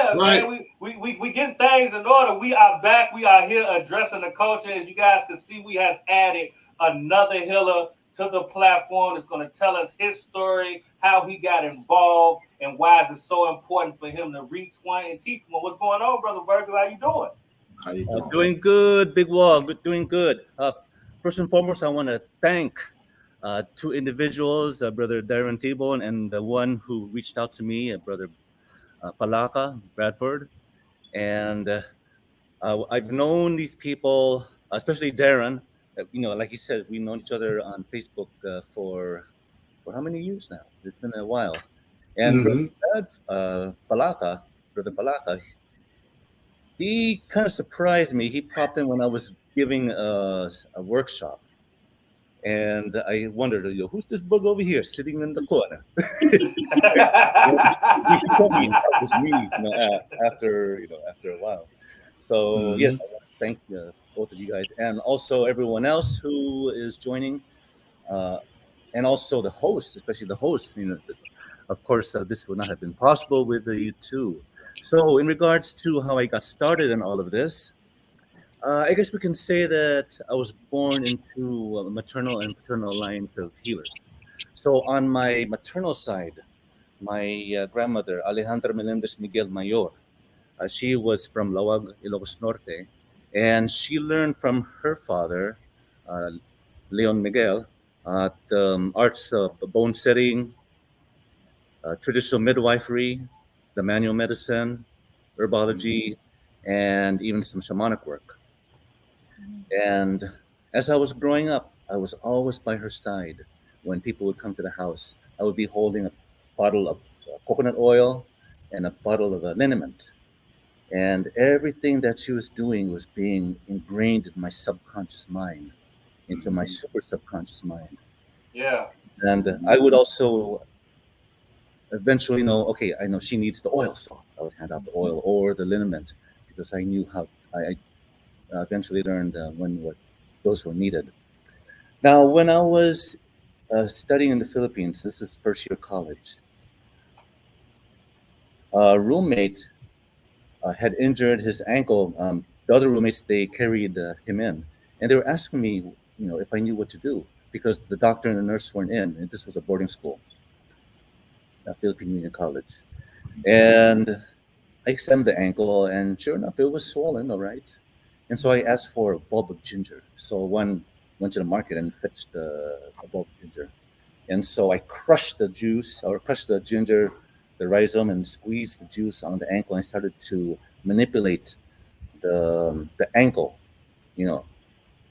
Yeah, right. Man, we getting things in order. We are back. We are here addressing the culture. As you guys can see, we have added another healer to the platform. That's going to tell us his story, how he got involved, and why is it so important for him to reach one and teach one. What's going on, Brother Virgil? How you doing? How you doing? Doing good, Big Wall. Doing good. First and foremost, I want to thank two individuals, Brother Darren T-Bone and the one who reached out to me, Brother Palaka Bradford. And I've known these people, especially Darren. Like you said, we've known each other on Facebook for how many years now? It's been a while. And Brother Palaka, he kind of surprised me. He popped in when I was giving a workshop. And I wondered, who's this bug over here sitting in the corner? He told me it was me, after a while. So yes, I want to thank both of you guys, and also everyone else who is joining, and also the host, especially the host. Of course, this would not have been possible with you two. So, in regards to how I got started in all of this. I guess we can say that I was born into maternal and paternal lines of healers. So on my maternal side, my grandmother, Alejandra Melendez Miguel Mayor, she was from Lawag, Ilocos Norte, and she learned from her father, Leon Miguel, the arts of bone setting, traditional midwifery, the manual medicine, herbology, and even some shamanic work. And as I was growing up, I was always by her side. When people would come to the house, I would be holding a bottle of coconut oil and a bottle of liniment. And everything that she was doing was being ingrained in my subconscious mind, into my super subconscious mind. Yeah. And I would also eventually know, okay, I know she needs the oil, so I would hand out the oil or the liniment, because I knew how I eventually learned what those were needed. Now, when I was studying in the Philippines, this is first year college, a roommate had injured his ankle. The other roommates, they carried him in, and they were asking me, if I knew what to do, because the doctor and the nurse weren't in, and this was a boarding school, a Philippine Union College. And I examined the ankle, and sure enough, it was swollen, all right. And so I asked for a bulb of ginger. So one went to the market and fetched a bulb of ginger. And so I crushed the ginger, the rhizome, and squeezed the juice on the ankle. And I started to manipulate the ankle,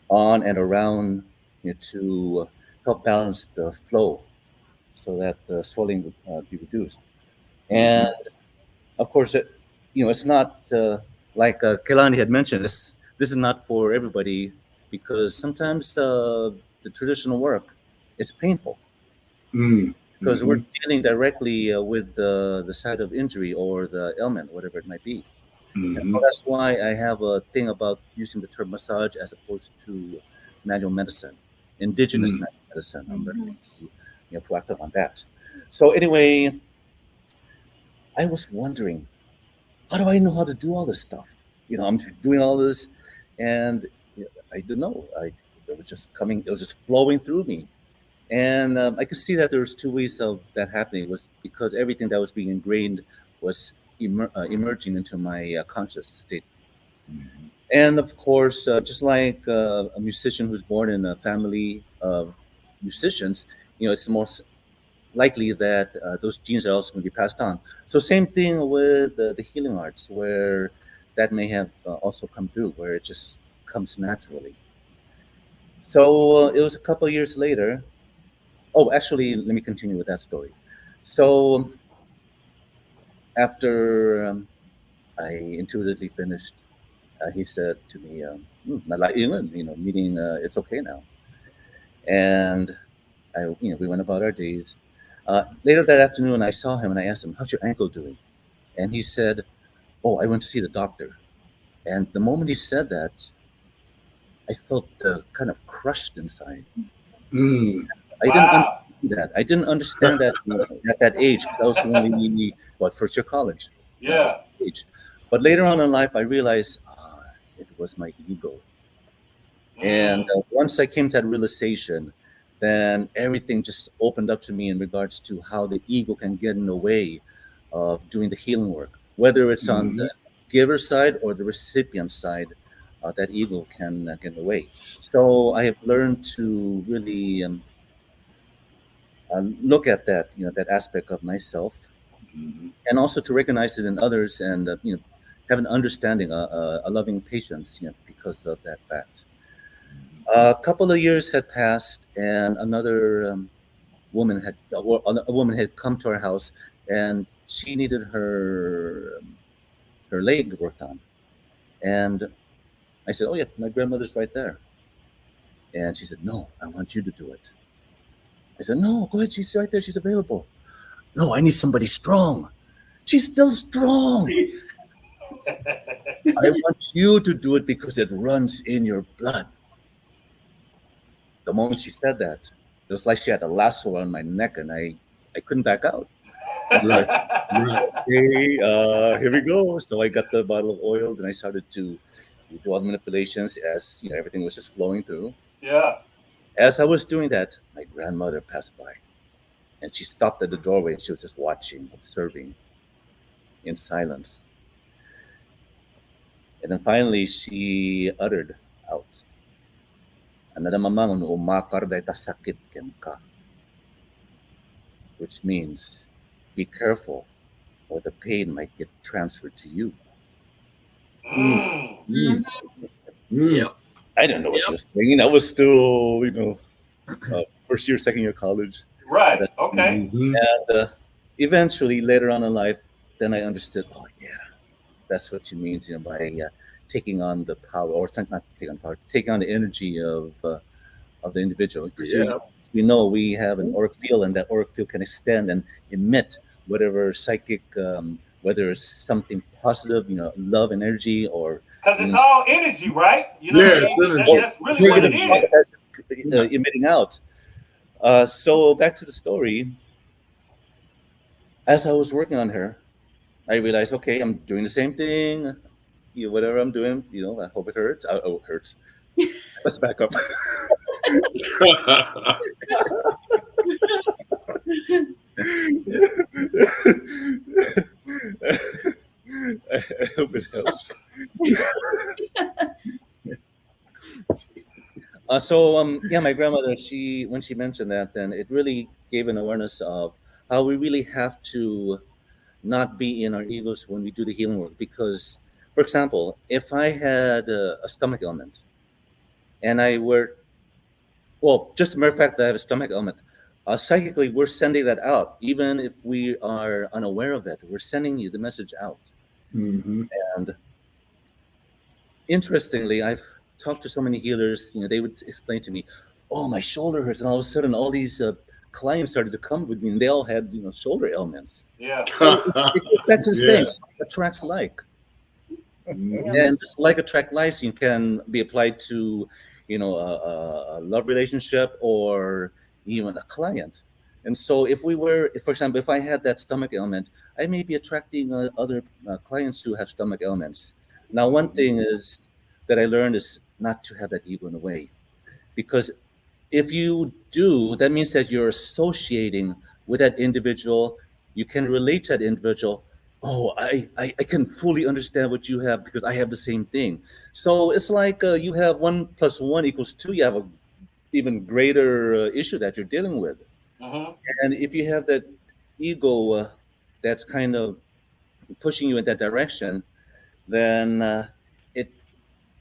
on and around, to help balance the flow so that the swelling would be reduced. And of course, it's not like Kelani had mentioned, this is not for everybody, because sometimes the traditional work is painful. Because we're dealing directly with the side of injury or the ailment, whatever it might be. And so that's why I have a thing about using the term massage as opposed to manual medicine, indigenous manual medicine. I'm very proactive on that. So anyway, I was wondering, how do I know how to do all this stuff? I'm doing all this, and I didn't know. It was just coming. It was just flowing through me. And I could see that there was two ways of that happening. It was because everything that was being ingrained was emerging into my conscious state. And of course, just like a musician who's born in a family of musicians, it's more likely that those genes are also going to be passed on. So same thing with the healing arts, where that may have also come through, where it just comes naturally. So it was a couple of years later. Oh, actually, let me continue with that story. So after I intuitively finished, he said to me, meaning it's okay now. And we went about our days. Later that afternoon, I saw him and I asked him, "How's your ankle doing?" And he said, "Oh, I went to see the doctor." And the moment he said that, I felt kind of crushed inside. I didn't understand that. I didn't understand that at that age, because I was only, first year college. Yeah. stage. But later on in life, I realized it was my ego. And once I came to that realization, then everything just opened up to me in regards to how the ego can get in the way of doing the healing work, whether it's on the giver side or the recipient side. That ego can get in the way. So I have learned to really look at that, that aspect of myself, and also to recognize it in others, and have an understanding, a loving patience, because of that fact. A couple of years had passed, and another woman had come to our house, and she needed her leg worked on, and I said, "Oh yeah, my grandmother's right there." And she said, "No, I want you to do it." I said, "No, go ahead. She's right there. She's available." "No, I need somebody strong." "She's still strong." "I want you to do it because it runs in your blood." The moment she said that, it was like she had a lasso on my neck, and I couldn't back out. So okay, here we go. So I got the bottle of oil, and I started to do all the manipulations as everything was just flowing through. Yeah. As I was doing that, my grandmother passed by, and she stopped at the doorway, and she was just watching, observing in silence. And then finally she uttered out, "Anadamamang umakarday tasakit ken ka," which means, "Be careful, or the pain might get transferred to you." Yeah. I didn't know what she was saying. I was still, first year, second year college. Right. Okay. And eventually, later on in life, then I understood. Oh yeah, that's what she means. By taking on the power, or not taking on power, taking on the energy of the individual. Yeah. We know we have an auric field, and that auric field can extend and emit whatever psychic, whether it's something positive, love and energy, or because it's all energy, right? It's energy. That's really what it is. Emitting out. So back to the story. As I was working on her, I realized, okay, I'm doing the same thing. Whatever I'm doing, I hope it hurts. Oh, it hurts. Let's back up. I hope it helps. My grandmother, when she mentioned that, then it really gave an awareness of how we really have to not be in our egos when we do the healing work. Because, for example, if I had a stomach ailment, and just a matter of fact, I have a stomach ailment, psychically, we're sending that out. Even if we are unaware of it, we're sending you the message out. And interestingly, I've talked to so many healers, they would explain to me, "Oh, my shoulder hurts." And all of a sudden, all these clients started to come with me, and they all had, shoulder ailments. Yeah. So that's the same. Attracts like. And just like attract likes, you can be applied to, a love relationship or even a client. And so for example, if I had that stomach ailment, I may be attracting other clients who have stomach ailments. Now, one thing is that I learned is not to have that ego in the way, because if you do, that means that you're associating with that individual. You can relate to that individual. Oh, I can fully understand what you have because I have the same thing. So it's like you have 1 + 1 = 2. You have a even greater issue that you're dealing with. And if you have that ego that's kind of pushing you in that direction, then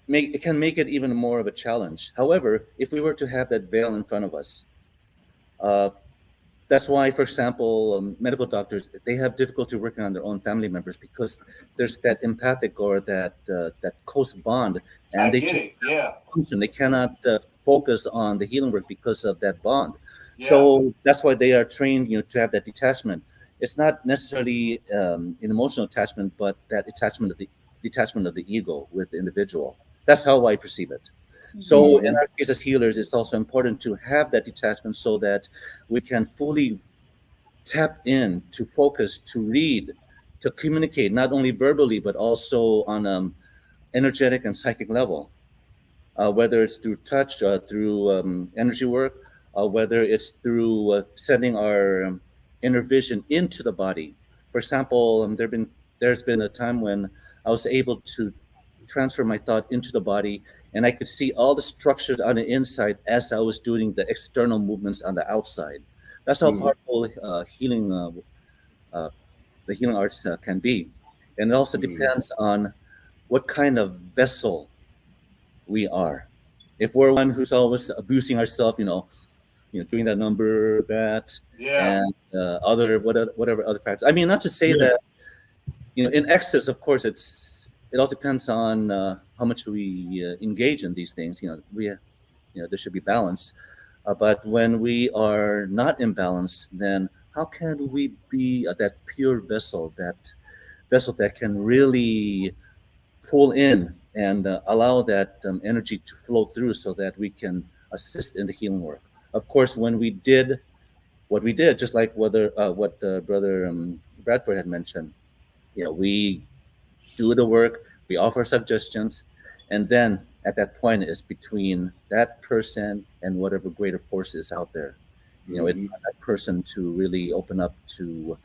it can make it even more of a challenge. However, if we were to have that veil in front of us, that's why, for example, medical doctors, they have difficulty working on their own family members, because there's that empathic or that close bond, and they cannot focus on the healing work because of that bond. So that's why they are trained, to have that detachment. It's not necessarily an emotional attachment, but that detachment of the ego with the individual. That's how I perceive it. So in our case as healers, it's also important to have that detachment so that we can fully tap in, to focus, to read, to communicate, not only verbally, but also on energetic and psychic level, whether it's through touch, through energy work, whether it's through sending our inner vision into the body. For example, there's been a time when I was able to transfer my thought into the body, and I could see all the structures on the inside as I was doing the external movements on the outside. That's how powerful healing, the healing arts can be. And it also depends on what kind of vessel we are. If we're one who's always abusing ourselves, doing that number, that, and whatever other practice. I mean, not to say that, in excess, of course, it all depends on how much we engage in these things. There should be balance. But when we are not in balance, then how can we be that pure vessel, that can really pull in and allow that energy to flow through so that we can assist in the healing work? Of course, when we did what we did, just like what Brother Bradford had mentioned, we do the work, we offer suggestions, and then at that point it's between that person and whatever greater force is out there. It's that person to really open up, to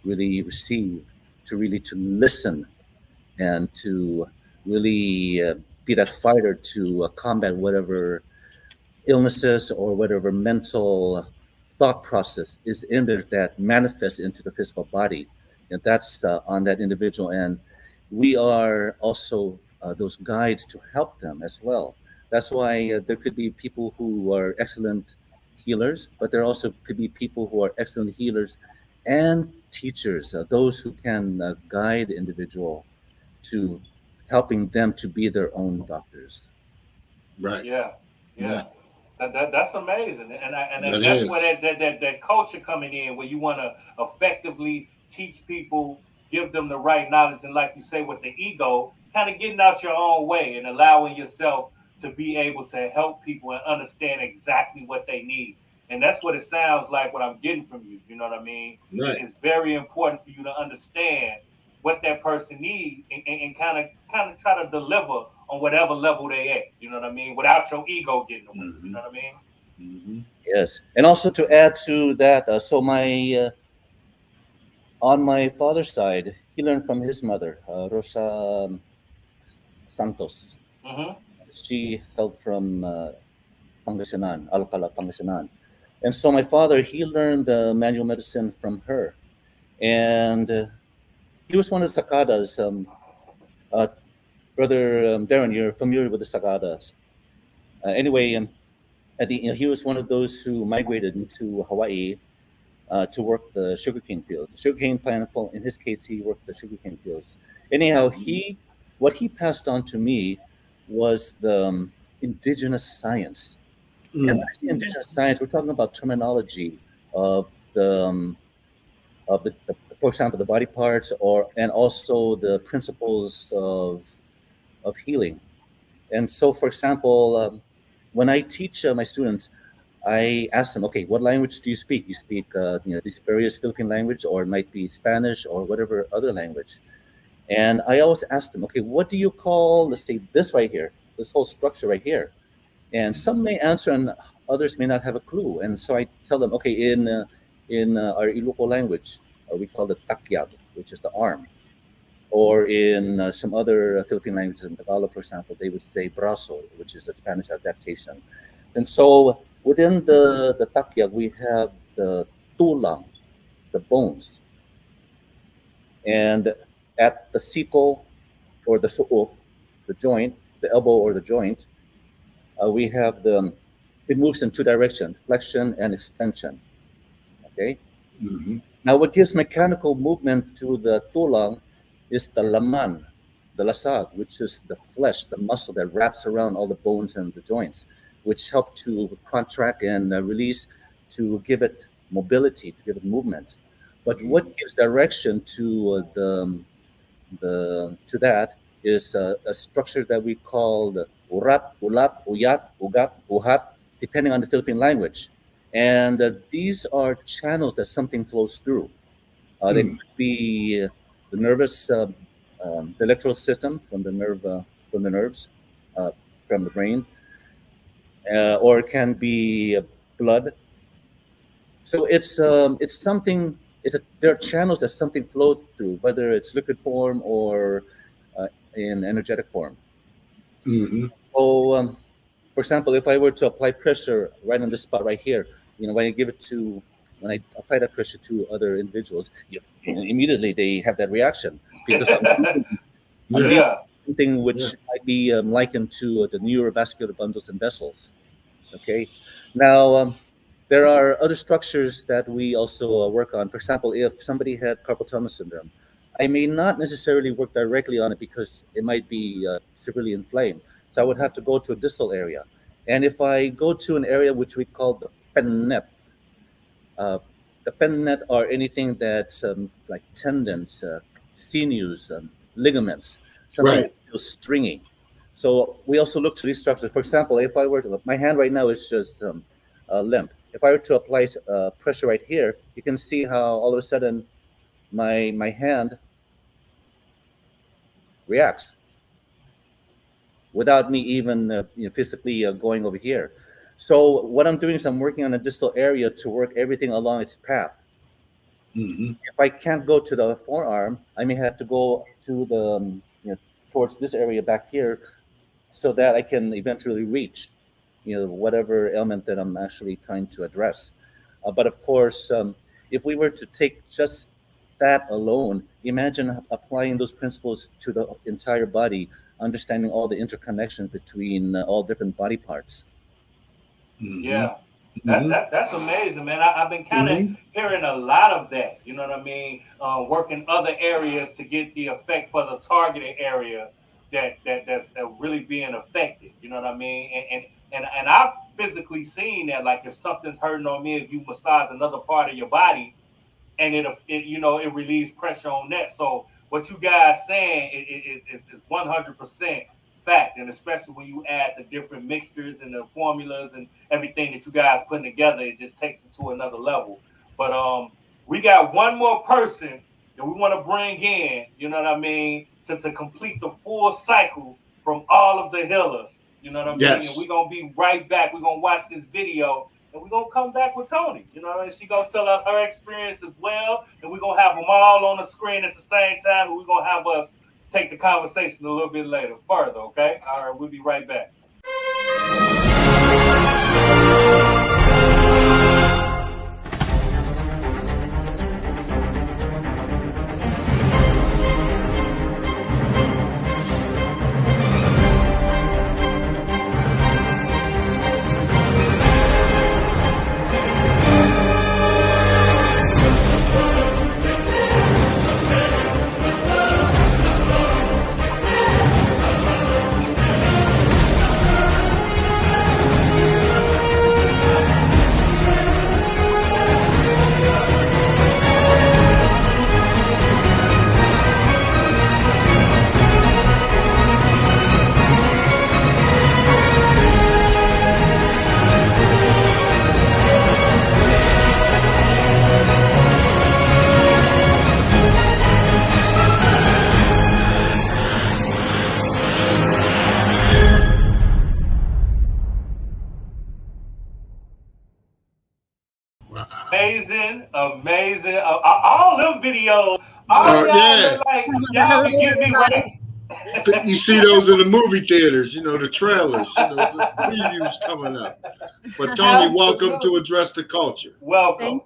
really receive, to listen, and to really be that fighter to combat whatever illnesses or whatever mental thought process is in there that manifests into the physical body. And that's on that individual. And we are also those guides to help them as well. That's why there could be people who are excellent healers, but there also could be people who are excellent healers and teachers, those who can guide the individual to helping them to be their own doctors. Right. Yeah. That's amazing, and that's where that culture coming in, where you want to effectively teach people, give them the right knowledge, and like you say, with the ego, kind of getting out your own way and allowing yourself to be able to help people and understand exactly what they need. And that's what it sounds like, what I'm getting from you. You know what I mean? Right. It's very important for you to understand what that person needs and kind of try to deliver on whatever level they at. You know what I mean? Without your ego getting away. You know what I mean? Yes. And also to add to that, so on my father's side, he learned from his mother, Rosa Santos. She hailed from Pangasinan, Alcala, Pangasinan. And so my father, he learned manual medicine from her. And he was one of the Sakadas. Brother Darren, you're familiar with the Sakadas. Anyway, he was one of those who migrated into Hawaii to work the sugarcane fields. The sugarcane plentiful. In his case, he worked the sugarcane fields. Anyhow, what he passed on to me was the indigenous science. And when I say indigenous science, we're talking about terminology of the for example, the body parts, and also the principles of healing. And so, for example, when I teach my students, I ask them, okay, what language do you speak? You speak, these various Philippine language, or it might be Spanish, or whatever other language. And I always ask them, okay, what do you call, let's say, this right here, this whole structure right here? And some may answer, and others may not have a clue. And so I tell them, okay, in our Ilocos language, we call it takyag, which is the arm. Or in some other Philippine languages, in Tagalog, for example, they would say braso, which is the Spanish adaptation. And so within the takyag, we have the tulang, the bones. And at the siko, or the su'o, the joint, the elbow or the joint, we have it moves in two directions, flexion and extension. Okay? Now, what gives mechanical movement to the tulang is the laman, the lasag, which is the flesh, the muscle that wraps around all the bones and the joints, which help to contract and release, to give it mobility, to give it movement. But what gives direction to that is a structure that we call the urat, ulat, uyat, ugat, uhat, depending on the Philippine language. And these are channels that something flows through. They could be nervous, the electrical system from the nerves, from the brain, or it can be blood. So it's something. There are channels that something flows through, whether it's liquid form or in energetic form. Mm-hmm. So, for example, if I were to apply pressure right on this spot right here, when I apply that pressure to other individuals, immediately they have that reaction because I'm doing something which might be likened to the neurovascular bundles and vessels. Okay, now there are other structures that we also work on. For example, if somebody had carpal tunnel syndrome, I may not necessarily work directly on it because it might be severely inflamed. So I would have to go to a distal area. And if I go to an area which we call the pennet are anything that's like tendons, sinews, ligaments, something that feels stringy. So we also look to these structures. For example, if I were to, my hand right now is just limp. If I were to apply pressure right here, you can see how all of a sudden my hand reacts without me even physically going over here. So what I'm doing is I'm working on a distal area to work everything along its path. Mm-hmm. If I can't go to the forearm, I may have to go to the towards this area back here, so that I can eventually reach whatever ailment that I'm actually trying to address. But of course, if we were to take just that alone, imagine applying those principles to the entire body, understanding all the interconnection between all different body parts. Mm-hmm. Yeah. That's amazing, man. I've been kind of hearing a lot of that. You know what I mean? Working other areas to get the effect for the targeted area that's really being affected. You know what I mean? And I've physically seen that. Like if something's hurting on me, if you massage another part of your body, and it relieves pressure on that. So what you guys saying is 100% fact, and especially when you add the different mixtures and the formulas and everything that you guys putting together, it just takes it to another level. But we got one more person that we want to bring in, you know what I mean, to complete the full cycle from all of the healers, you know what I mean? Yes. And we're gonna be right back. We're gonna watch this video and we're gonna come back with Tony. You know, and she gonna tell us her experience as well, and we're gonna have them all on the screen at the same time, and we're gonna have us take the conversation a little bit later, further, okay? All right, we'll be right back. Amazing. All them videos. All y'all like, y'all give me right. You see those in the movie theaters, the trailers, the previews coming up. But Tony, welcome to Address the Culture. Welcome.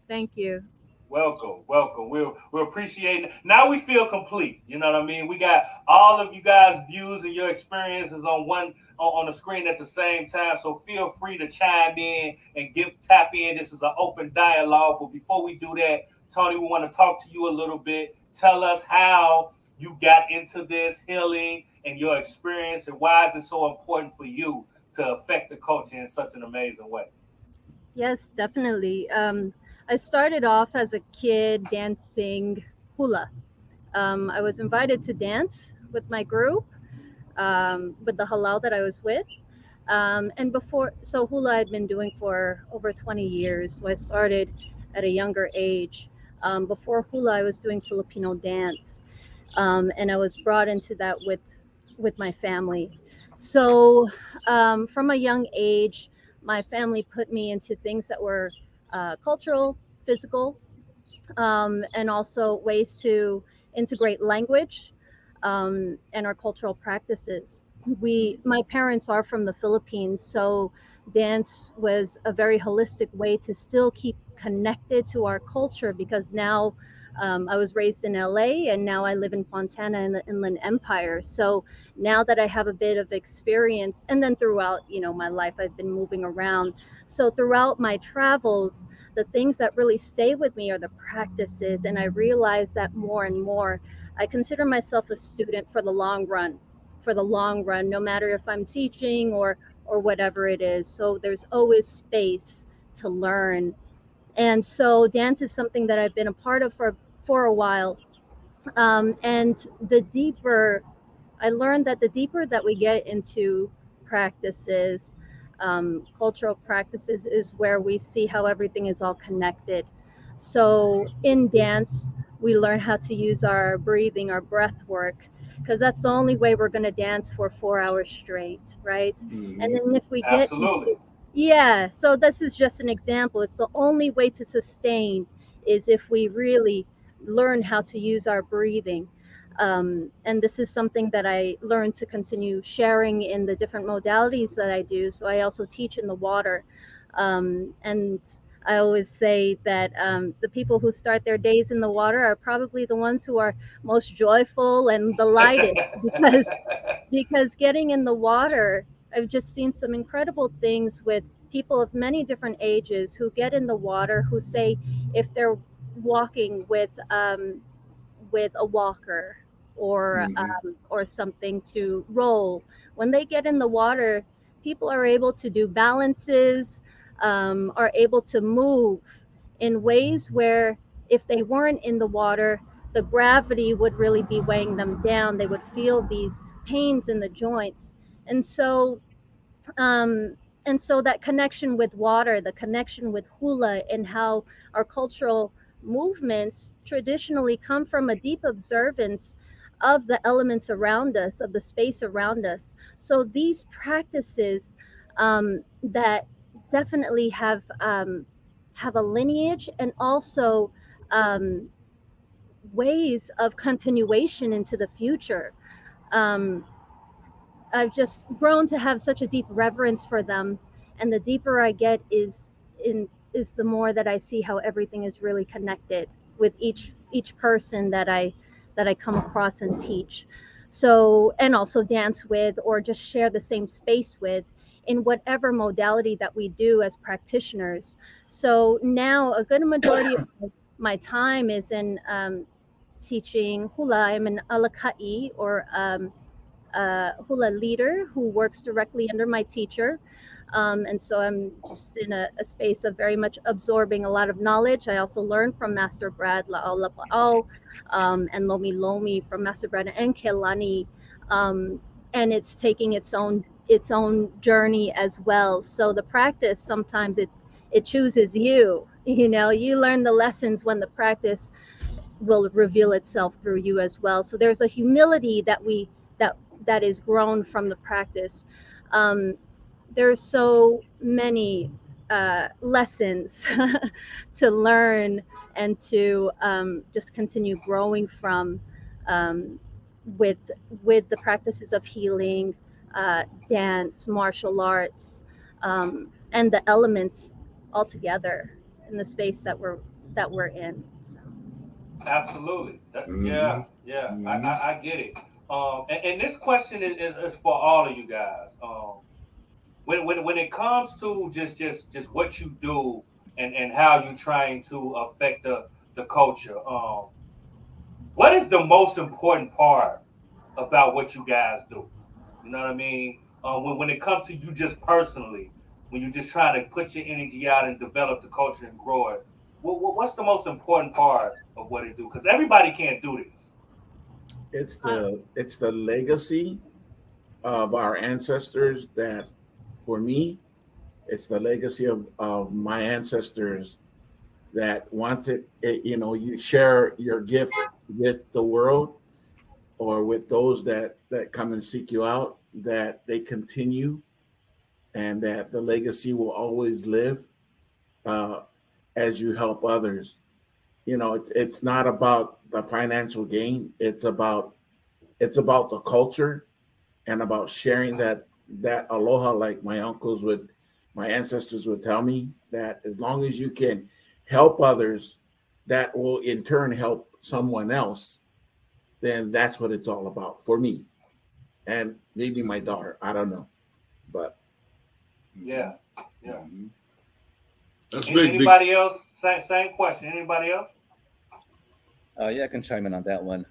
Thank you. Welcome. We're appreciating it. Now we feel complete. You know what I mean? We got all of you guys' views and your experiences on the screen at the same time. So feel free to chime in and tap in. This is an open dialogue. But before we do that, Tony, we want to talk to you a little bit. Tell us how you got into this healing and your experience, and why is it so important for you to affect the culture in such an amazing way? Yes, definitely. I started off as a kid dancing hula. I was invited to dance with my group, with the halal that I was with. So hula I'd been doing for over 20 years. So I started at a younger age. Before hula, I was doing Filipino dance, and I was brought into that with my family. So from a young age, my family put me into things that were cultural, physical, and also ways to integrate language and our cultural practices. My parents are from the Philippines, so dance was a very holistic way to still keep connected to our culture, because now I was raised in LA and now I live in Fontana in the Inland Empire. So now that I have a bit of experience, and then throughout, my life, I've been moving around. So throughout my travels, the things that really stay with me are the practices. And I realize that more and more. I consider myself a student for the long run, no matter if I'm teaching or whatever it is. So there's always space to learn. And so dance is something that I've been a part of for a while. And I learned that the deeper that we get into practices, cultural practices, is where we see how everything is all connected. So in dance, we learn how to use our breathing, our breath work, because that's the only way we're going to dance for 4 hours straight, right? Mm-hmm. And then if we get Absolutely. yeah, so this is just an example. It's the only way to sustain is if we really learn how to use our breathing. And this is something that I learned to continue sharing in the different modalities that I do. So I also teach in the water. And I always say that the people who start their days in the water are probably the ones who are most joyful and delighted because getting in the water, I've just seen some incredible things with people of many different ages who get in the water, who say if they're walking with a walker or something to roll, when they get in the water, people are able to do balances, are able to move in ways where if they weren't in the water, the gravity would really be weighing them down. They would feel these pains in the joints. And so that connection with water, the connection with hula, and how our cultural movements traditionally come from a deep observance of the elements around us, of the space around us. So these practices that definitely have a lineage, and also ways of continuation into the future. I've just grown to have such a deep reverence for them, and the deeper I get is the more that I see how everything is really connected with each person that I come across and teach. So, and also dance with, or just share the same space with, in whatever modality that we do as practitioners. So now a good majority of my time is in teaching hula. I'm an alakai, or hula leader who works directly under my teacher. And so I'm just in a space of very much absorbing a lot of knowledge. I also learn from Master Brad La'au Lapa'au, and Lomi Lomi from Master Brad and Kelani. And it's taking its own journey as well. So the practice, sometimes it chooses you. You learn the lessons when the practice will reveal itself through you as well. So there's a humility that is grown from the practice. There's so many lessons to learn and to just continue growing from, with the practices of healing, dance, martial arts, and the elements all together in the space that we're in. So. Absolutely. Yeah. Mm-hmm. I get it. And this question is for all of you guys. When it comes to just what you do and how you're trying to affect the culture, what is the most important part about what you guys do? You know what I mean? When it comes to you just personally, when you're just trying to put your energy out and develop the culture and grow it, what's the most important part of what it do? Because everybody can't do this. It's the legacy of our ancestors that, for me, it's the legacy of my ancestors that once you know, you share your gift with the world or with those that come and seek you out, that they continue and that the legacy will always live as you help others. You know, it's not about the financial gain. It's about the culture and about sharing that aloha, like my ancestors would tell me, that as long as you can help others, that will in turn help someone else, then that's what it's all about for me. And maybe my daughter, I don't know. But yeah. That's Anybody else? Same question. Anybody else? Yeah, I can chime in on that one.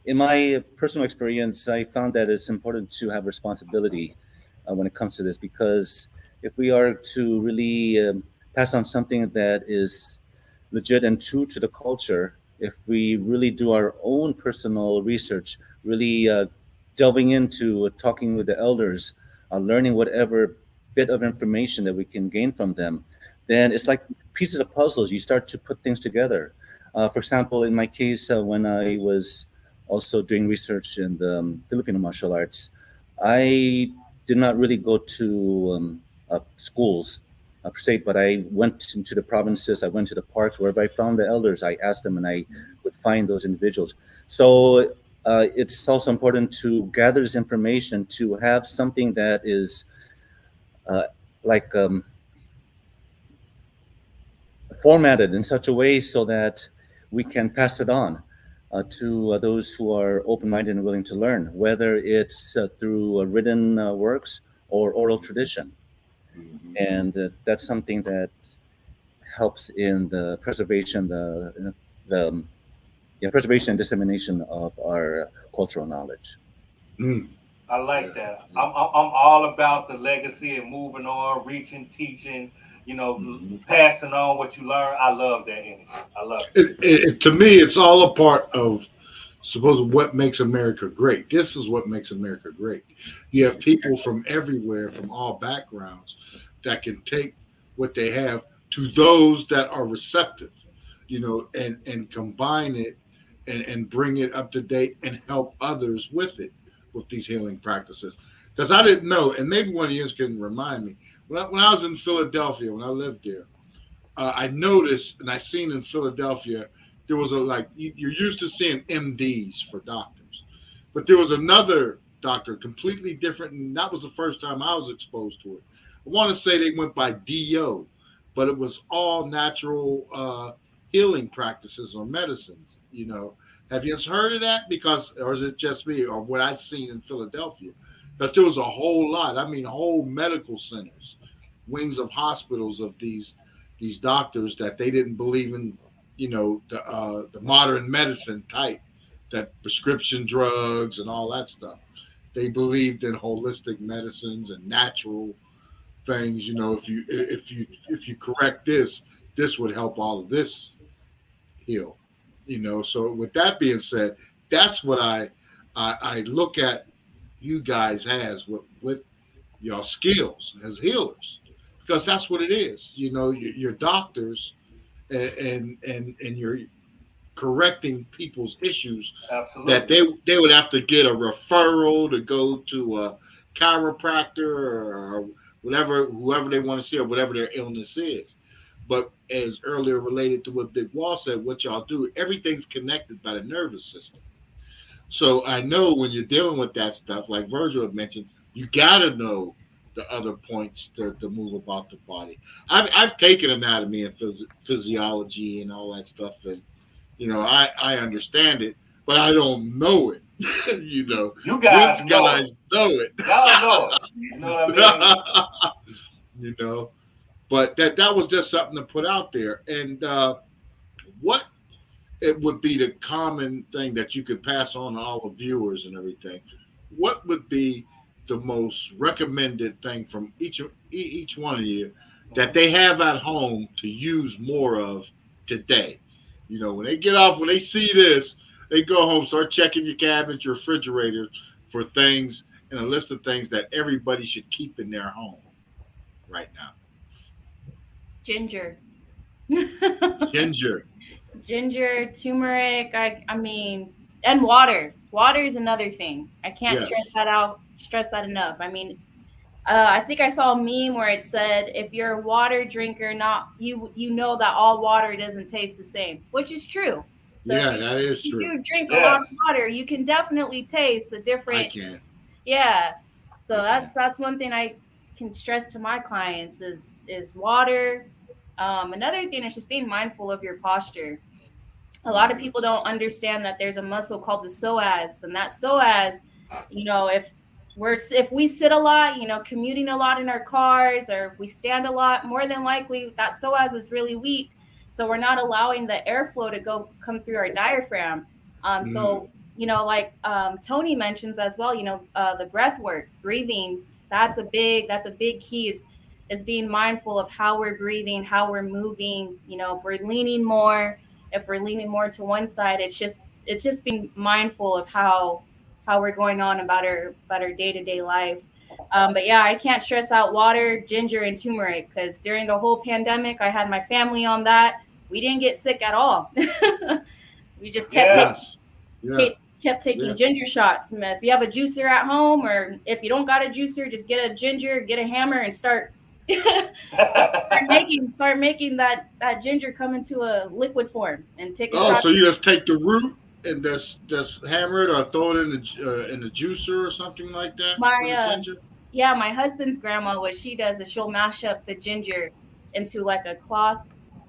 In my personal experience, I found that it's important to have responsibility when it comes to this, because if we are to really pass on something that is legit and true to the culture, if we really do our own personal research, really delving into talking with the elders, learning whatever bit of information that we can gain from them, then it's like pieces of puzzles. You start to put things together. For example, in my case, when I was also doing research in the Filipino martial arts, I did not really go to schools per se, but I went into the provinces, I went to the parks, wherever I found the elders, I asked them and I would find those individuals. So it's also important to gather this information, to have something that is formatted in such a way so that we can pass it on to those who are open-minded and willing to learn, whether it's through written works or oral tradition. And that's something that helps in the preservation, preservation and dissemination of our cultural knowledge. I like that. I'm all about the legacy and moving on, reaching, teaching, you know, passing on what you learn. I love that energy. I love it. To me, it's all a part of, suppose, what makes America great. This is what makes America great. You have people from everywhere, from all backgrounds, that can take what they have to those that are receptive, you know, and combine it and bring it up to date and help others with it, with these healing practices. Because I didn't know, and maybe one of you can remind me, when I was in Philadelphia, when I lived there, I noticed, and I seen in Philadelphia, there was you're used to seeing MDs for doctors, but there was another doctor completely different, and that was the first time I was exposed to it. I want to say they went by DO, but it was all natural healing practices or medicines, you know. Have you heard of that? Or is it just me, or what I've seen in Philadelphia? Because there was a whole lot, I mean, whole medical centers, wings of hospitals of these doctors that they didn't believe in, you know, the modern medicine type, that prescription drugs and all that stuff. They believed in holistic medicines and natural things. You know, if you correct this would help all of this heal. You know, so with that being said, that's what I look at you guys as with your skills as healers, because that's what it is. You know, you're doctors and you're correcting people's issues. Absolutely. That they would have to get a referral to go to a chiropractor or whoever they want to see, or whatever their illness is. But as earlier related to what Big Wall said, what y'all do, everything's connected by the nervous system. So I know when you're dealing with that stuff, like Virgil had mentioned, you got to know the other points to move about the body. I've taken anatomy and physiology and all that stuff, and you know, I understand it, but I don't know it. You know, you guys know it. Y'all know it. You know what I mean? You know, but that was just something to put out there. And what it would be the common thing that you could pass on to all the viewers and everything. What would be the most recommended thing from each one of you that they have at home to use more of today? You know, when they get off, when they see this, they go home, start checking your cabinets, your refrigerator for things, and a list of things that everybody should keep in their home right now. Ginger. Ginger. Ginger, turmeric. I mean, and water. Water is another thing. I can't stress that enough. I mean, I think I saw a meme where it said, if you're a water drinker, not you know that all water doesn't taste the same, which is true. So that is true. If you drink a lot of water, you can definitely taste the different. I can. Yeah. So that's one thing I can stress to my clients is water. Another thing is just being mindful of your posture. A lot of people don't understand that there's a muscle called the psoas, and that psoas, if we sit a lot, commuting a lot in our cars, or if we stand a lot, more than likely that psoas is really weak. So we're not allowing the airflow to come through our diaphragm. So, like Tony mentions as well, the breath work, breathing, that's a big key is being mindful of how we're breathing, how we're moving. If we're leaning more to one side, it's just being mindful of how we're going on about our day-to-day life. But yeah, I can't stress out water, ginger, and turmeric, because during the whole pandemic, I had my family on that. We didn't get sick at all. We just kept taking ginger shots. If you have a juicer at home, or if you don't got a juicer, just get a ginger, get a hammer, and start making that ginger come into a liquid form and take a shot. So you just take the root and just hammer it, or throw it in the juicer or something like that? My husband's grandma, what she does is she'll mash up the ginger into like a cloth,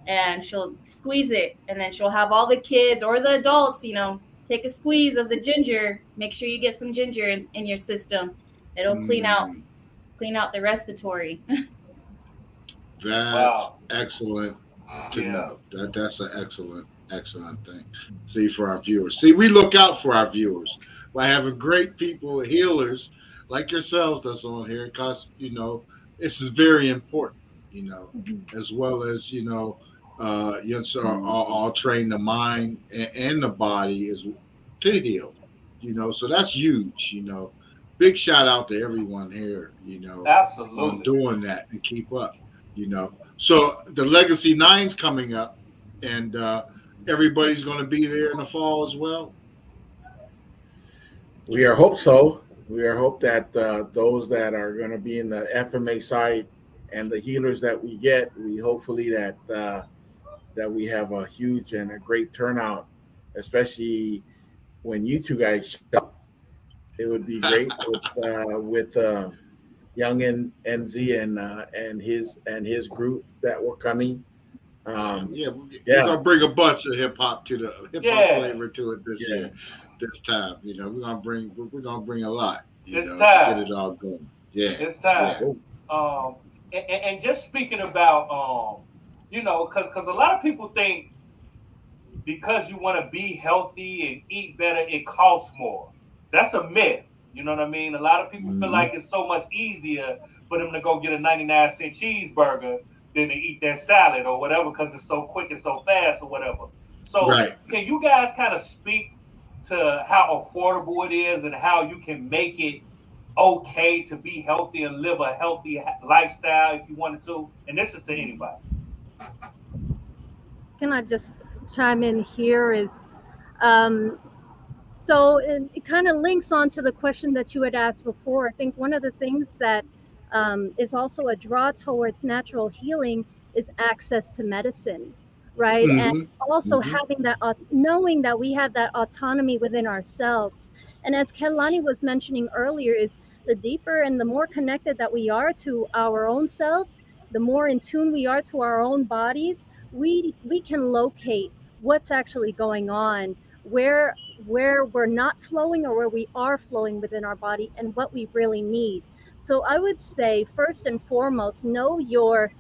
and she'll squeeze it, and then she'll have all the kids or the adults, take a squeeze of the ginger. Make sure you get some ginger in your system. It'll clean out the respiratory. That's excellent to know. That's an excellent thing. See, for our viewers. See, we look out for our viewers by having great people, healers like yourselves that's on here, because this is very important, as well as all train the mind and the body is to heal, so that's huge. Big shout out to everyone here, absolutely, on doing that and keep up. So the Legacy 9's coming up, and everybody's going to be there in the fall as well. We hope so. We hope that those that are going to be in the FMA side and the healers that we get, we hopefully that we have a huge and a great turnout, especially when you two guys show up. It would be great with Young NZ and his group that were coming. We're gonna bring a bunch of hip hop flavor to it this year. This time, we're gonna bring a lot. This time, get it all going. Yeah, this time. And just speaking about because a lot of people think because you want to be healthy and eat better, it costs more. That's a myth. You know what I mean? A lot of people feel like it's so much easier for them to go get a 99-cent cheeseburger than to eat that salad or whatever, because it's so quick and so fast or whatever. So Can you guys kind of speak to how affordable it is and how you can make it okay to be healthy and live a healthy lifestyle if you wanted to? And this is to anybody. Can I just chime in here? So it kind of links on to the question that you had asked before. I think one of the things that is also a draw towards natural healing is access to medicine, right? And also having that, knowing that we have that autonomy within ourselves. And as Kelani was mentioning earlier, is the deeper and the more connected that we are to our own selves, the more in tune we are to our own bodies, we can locate what's actually going on, where we're not flowing or where we are flowing within our body, and what we really need. So I would say, first and foremost, know your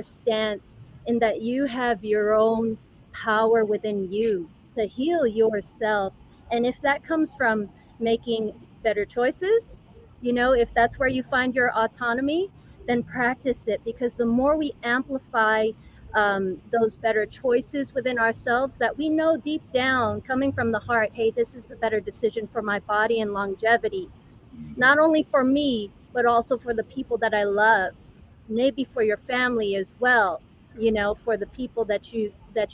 stance in that you have your own power within you to heal yourself. And if that comes from making better choices, if that's where you find your autonomy, then practice it, because the more we amplify those better choices within ourselves that we know deep down, coming from the heart, hey, this is the better decision for my body and longevity, not only for me, but also for the people that I love. maybe for your family as well, you know, for the people that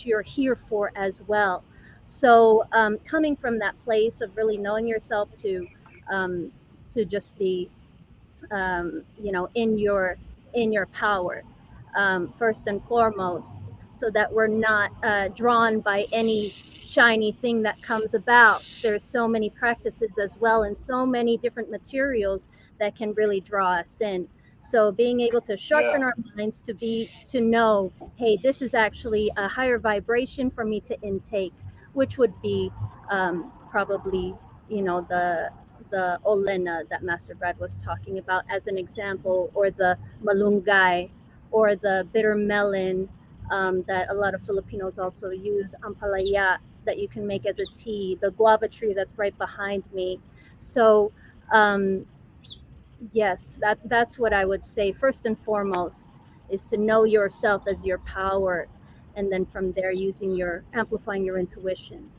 you're here for as well. So coming from that place of really knowing yourself to just be you know, in your power, first and foremost, so that we're not drawn by any shiny thing that comes about. There's so many practices as well, and so many different materials that can really draw us in. So being able to sharpen our minds to know, hey, this is actually a higher vibration for me to intake, which would be probably, you know, the Olena that Master Brad was talking about as an example, or the malunggay, or the bitter melon that a lot of Filipinos also use, ampalaya, that you can make as a tea, the guava tree that's right behind me. So yes, that's what I would say. First and foremost is to know yourself as your power, and then from there amplifying your intuition.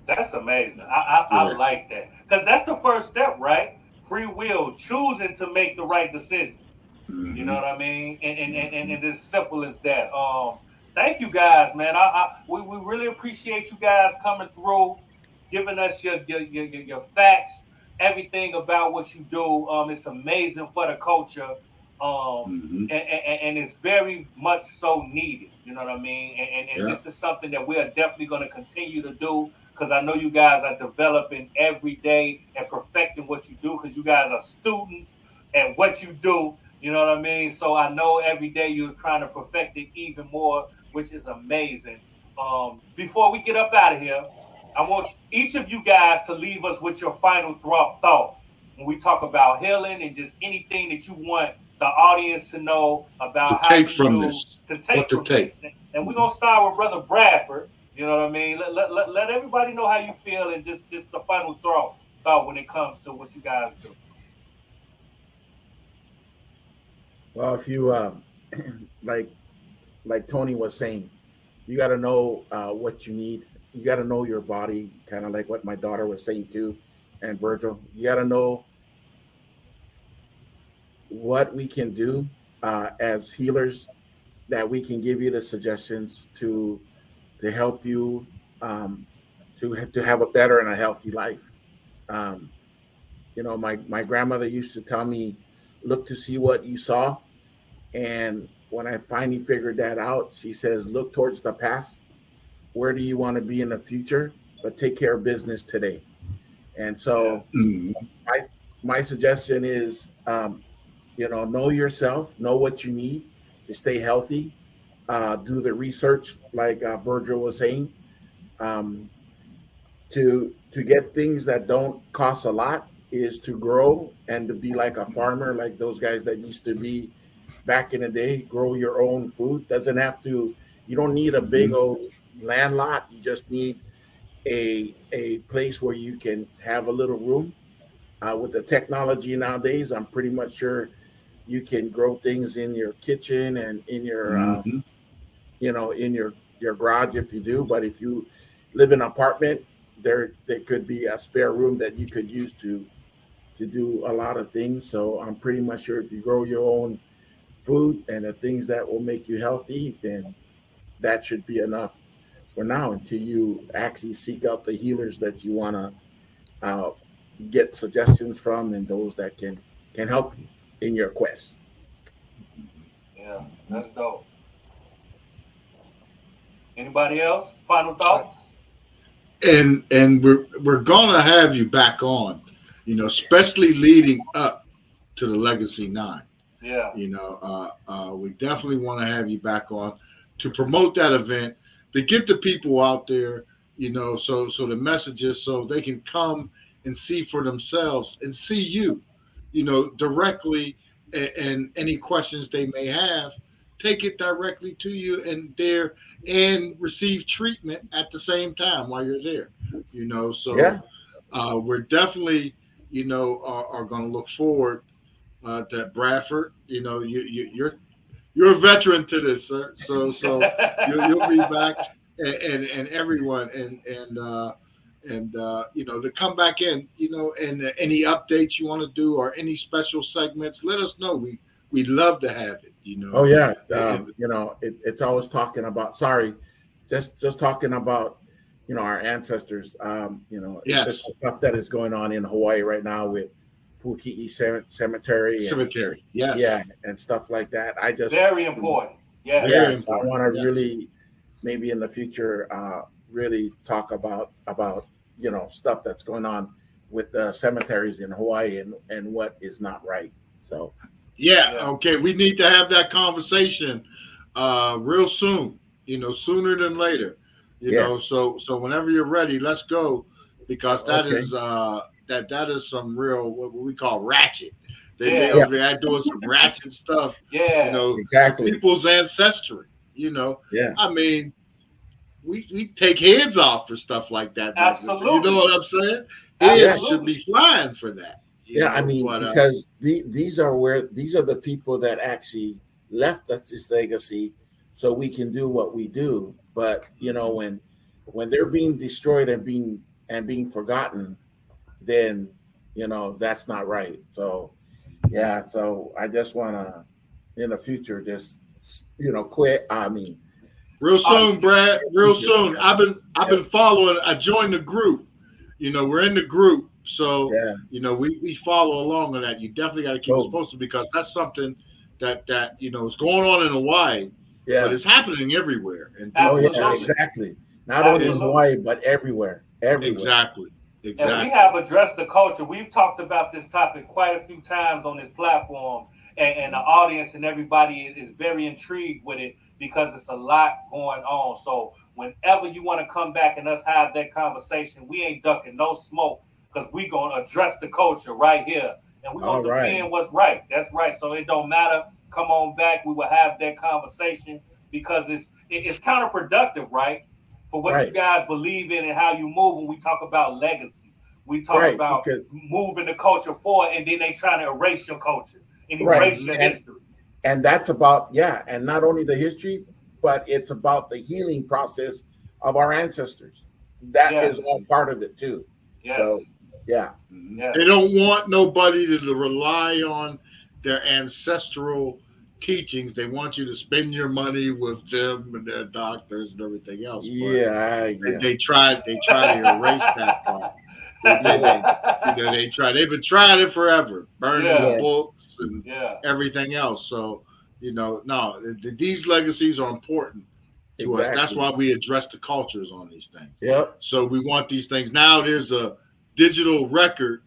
That's amazing. I like that, because that's the first step, right? Free will, choosing to make the right decisions. You know what I mean? And it's simple as that. Thank you guys, man. We really appreciate you guys coming through, giving us your facts, everything about what you do. It's amazing for the culture. And it's very much so needed. You know what I mean? And this is something that we are definitely going to continue to do, because I know you guys are developing every day and perfecting what you do, because you guys are students at what you do. You know what I mean? So I know every day you're trying to perfect it even more, which is amazing. Before we get up out of here, I want each of you guys to leave us with your final thought when we talk about healing, and just anything that you want the audience to know about how take from this. And we're going to start with Brother Bradford. You know what I mean? Let everybody know how you feel, and just the final thought when it comes to what you guys do. Well, if you like Tony was saying, you got to know what you need. You got to know your body, kind of like what my daughter was saying too, and Virgil. You got to know what we can do as healers, that we can give you the suggestions to help you to have a better and a healthy life. You know, my grandmother used to tell me, look to see what you saw. And when I finally figured that out, she says, look towards the past. Where do you want to be in the future? But take care of business today. And so my suggestion is, you know yourself, know what you need to stay healthy. Do the research, like Virgil was saying, to get things that don't cost a lot, is to grow and to be like a farmer, like those guys that used to be back in the day. Grow your own food. You don't need a big old land lot. You just need a place where you can have a little room. With the technology nowadays, I'm pretty much sure you can grow things in your kitchen and in your you know, in your garage if you do. But if you live in an apartment, there could be a spare room that you could use to do a lot of things. So I'm pretty much sure if you grow your own food and the things that will make you healthy, then that should be enough for now, until you actually seek out the healers that you want to get suggestions from, and those that can help you in your quest. Yeah, that's dope. Anybody else? Final thoughts? And we're gonna have you back on, you know, especially leading up to the Legacy 9. Yeah. You know, we definitely want to have you back on to promote that event, to get the people out there, you know, so the messages, so they can come and see for themselves and see you, you know, directly, and any questions they may have, take it directly to you and receive treatment at the same time while you're there, you know. So we're definitely, you know, are going to look forward to Bradford. You know, you're a veteran to this, sir. So you'll be back, and everyone, and you know, to come back in, you know, and any updates you want to do or any special segments, let us know. We we'd love to have it. You know. Oh yeah, you know, it's always talking about. Sorry, just talking about, you know, our ancestors. You know, it's just the stuff that is going on in Hawaii right now with Puki'i Cemetery. Yeah, and stuff like that. I just very important. I want to really, maybe in the future, really talk about you know, stuff that's going on with the cemeteries in Hawaii and what is not right. So okay, we need to have that conversation real soon. You know, sooner than later. You know, so whenever you're ready, let's go, because that is that is some real, what we call ratchet. They're doing some ratchet stuff. You know, people's ancestry. You know, I mean, we take heads off for stuff like that. Absolutely. You know what I'm saying? Heads should be flying for that. I mean, because these are the people that actually left us this legacy, so we can do what we do. But you know, when they're being destroyed and being forgotten, then you know that's not right. So so I just want to, in the future, just, you know, quit. I mean, real soon, Brad. Real soon. I've been following. I joined the group. You know, we're in the group, so you know, we follow along on that. You definitely got to keep us posted, because that's something that you know is going on in Hawaii. But it's happening everywhere. And exactly. Not only in Hawaii, but everywhere. Exactly. And we have addressed the culture. We've talked about this topic quite a few times on this platform, and the audience and everybody is very intrigued with it, because it's a lot going on. So whenever you want to come back and us have that conversation, we ain't ducking no smoke, because we going to address the culture right here. And we're going to defend what's right. That's right. So it don't matter. Come on back. We will have that conversation, because it's counterproductive, right? For what you guys believe in and how you move. When we talk about legacy, we talk about moving the culture forward, and then they trying to erase your culture and erase your history. And that's about, and not only the history, but it's about the healing process of our ancestors. That is all part of it too. So, they don't want nobody to rely on their ancestral teachings. They want you to spend your money with them and their doctors and everything else. But they try to erase that part. They've been trying it forever, burning the books and everything else. So, you know, no, these legacies are important to us. That's why we address the cultures on these things. So we want these things. Now there's a digital record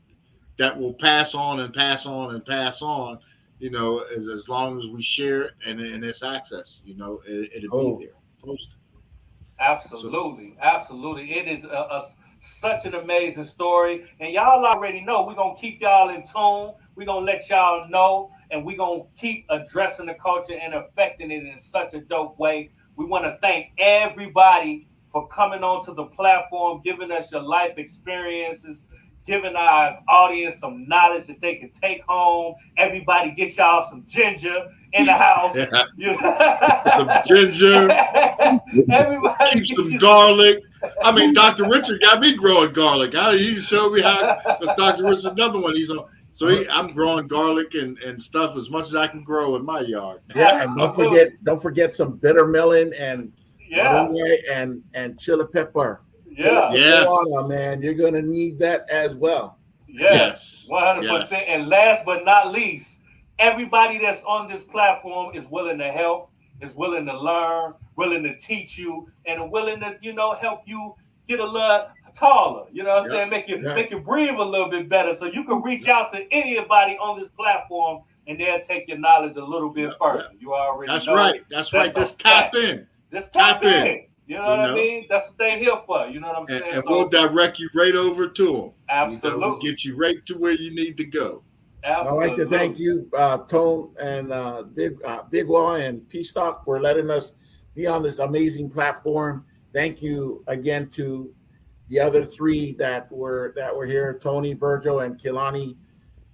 that will pass on and pass on and pass on, you know, as long as we share it and it's access, you know, it'll be there. Posted. Absolutely. It is such an amazing story. And y'all already know we're going to keep y'all in tune. We're going to let y'all know, and we're going to keep addressing the culture and affecting it in such a dope way. We want to thank everybody for coming onto the platform, giving us your life experiences, giving our audience some knowledge that they can take home. Everybody get y'all some ginger in the house. Some ginger. Everybody keep some garlic. I mean, Dr. Richard got me growing garlic. He showed me how. Because Dr. Richard's another one. He's on. So I'm growing garlic and stuff as much as I can grow in my yard. And don't forget some bitter melon and and chili pepper. Man, you're gonna need that as well. 100%. And last but not least, everybody that's on this platform is willing to help, is willing to learn, willing to teach you, and willing to, you know, help you get a little taller. You know what I'm saying? Make you breathe a little bit better. So you can reach out to anybody on this platform, and they'll take your knowledge a little bit further. You already know. That's right. Just tap in. Just tap in. You know what I mean? That's what they're here for. You know what I'm saying? And we'll direct you right over to them. Absolutely. You know, we'll get you right to where you need to go. Absolutely. I'd like to thank you, Tone and Big Wall and P.stock, for letting us be on this amazing platform. Thank you again to the other three that were here, Tony, Virgil, and Kilani.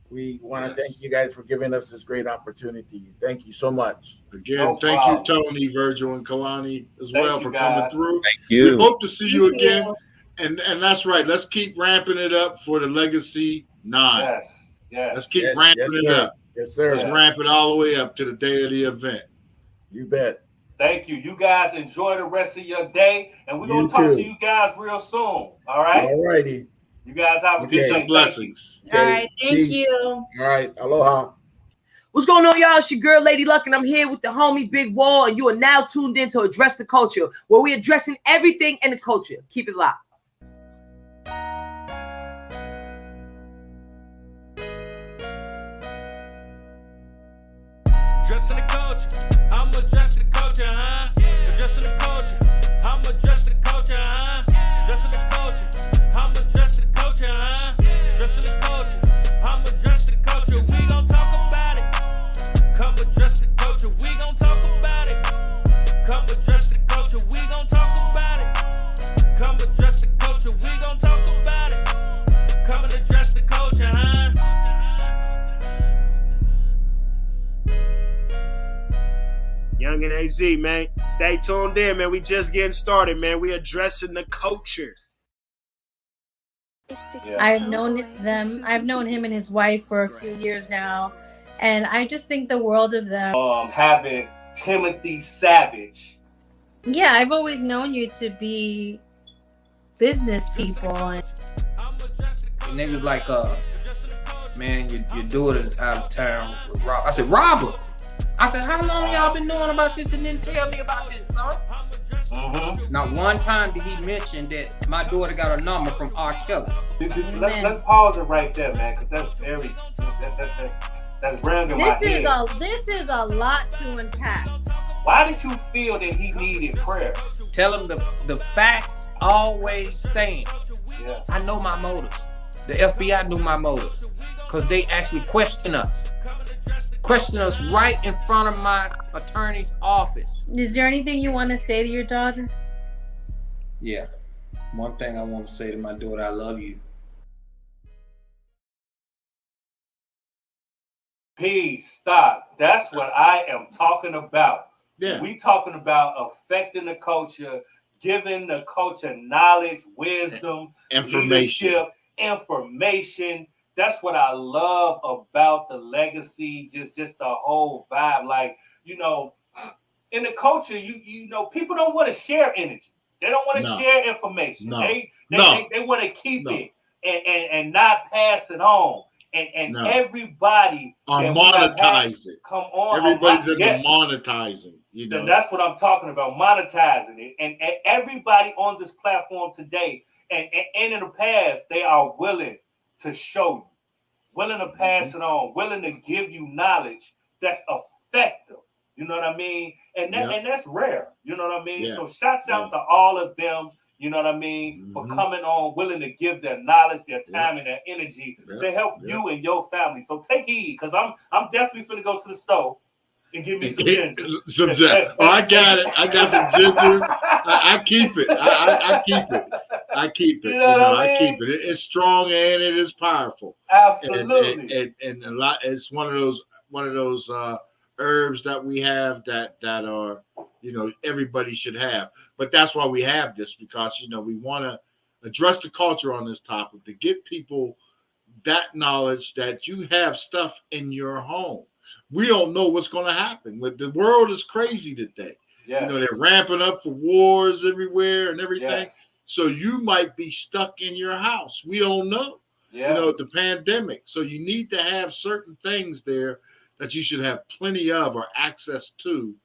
We want to thank you guys for giving us this great opportunity. Thank you so much. Again, thank you, Tony, Virgil, and Kalani as well for coming through. Thank you. We hope to see you again. And that's right. Let's keep ramping it up for the Legacy 9. Yes. Let's keep ramping it up. Yes, sir. Let's ramp it all the way up to the day of the event. You bet. Thank you. You guys enjoy the rest of your day, and we're going to talk to you guys real soon. All right? All righty. You guys have a good day. Blessings. All right. Thank you. All right. Aloha. What's going on, y'all? It's your girl, Lady Luck, and I'm here with the homie Big Wall, and you are now tuned in to Address the Culture, where we're addressing everything in the culture. Keep it locked. Addressing the culture, I'm addressing the culture, huh? Addressing the culture, I'm addressing the culture, huh? Addressing the culture, I'm addressing the culture, huh? Addressing the culture, I'm addressing the culture. We gon' talk about it. Come address the culture, we gon' talk about it. Come address the culture, we gon' talk about it. Come address the culture, we gon' talk about it. Come and address the culture, huh? Young and AZ, man. Stay tuned in, man. We just getting started, man. We addressing the culture. I've known him and his wife for a few years now, and I just think the world of them. Having Timothy Savage. Yeah, I've always known you to be business people. And niggas like, man, your daughter's out of town with Rob. I said, Robert. I said, how long y'all been knowing about this and didn't tell me about this, son? Not one time did he mention that my daughter got a number from R. Kelly. Let's pause it right there, man, because that's very that's random. This is a lot to unpack. Why did you feel that he needed prayer? Tell him the facts always stand. Yeah. I know my motives. The FBI knew my motives because they actually question us right in front of my attorney's office. Is there anything you want to say to your daughter? Yeah. One thing I want to say to my daughter, I love you. P.stock. That's what I am talking about. Yeah. We talking about affecting the culture, giving the culture knowledge, wisdom, leadership, information. That's what I love about the legacy, just the whole vibe. Like, you know, in the culture, you know, people don't want to share energy. They don't want to share information. They want to keep it and not pass it on. And everybody monetize it. Come on, everybody's into monetizing. You know, and that's what I'm talking about, monetizing it. And everybody on this platform today, and in the past, they are willing to show you, willing to pass it on, willing to give you knowledge that's effective. You know what I mean? And that's rare. You know what I mean? So shouts out to all of them. You know what I mean? For coming on, willing to give their knowledge, their time, and their energy to help you and your family. So take heed, because I'm definitely finna go to the store and give me some ginger. Oh, I got it. I got some ginger. I keep it. I keep it. I keep it. You know what I mean? I keep it. It's strong and it is powerful. Absolutely. And a lot. It's one of those herbs that we have that are, you know, everybody should have. But that's why we have this, because, you know, we want to address the culture on this topic, to get people that knowledge that you have stuff in your home. We don't know what's going to happen. The world is crazy today. You know, they're ramping up for wars everywhere and everything. So you might be stuck in your house. We don't know. You know, the pandemic. So you need to have certain things there that you should have plenty of or access to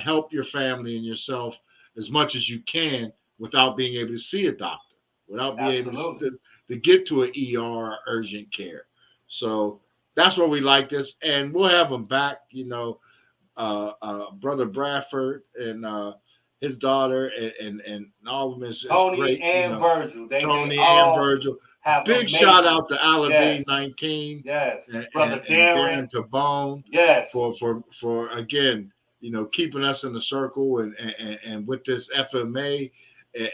help your family and yourself as much as you can without being able to see a doctor, without being able to get to an ER or urgent care. So that's why we like this. And we'll have them back, you know, Brother Bradford and his daughter and all of them is Tony great, and Virgil. Tony and Virgil. Big shout out to Aladdin 19. Brother Darren Tabone. For again, you know, keeping us in the circle and with this FMA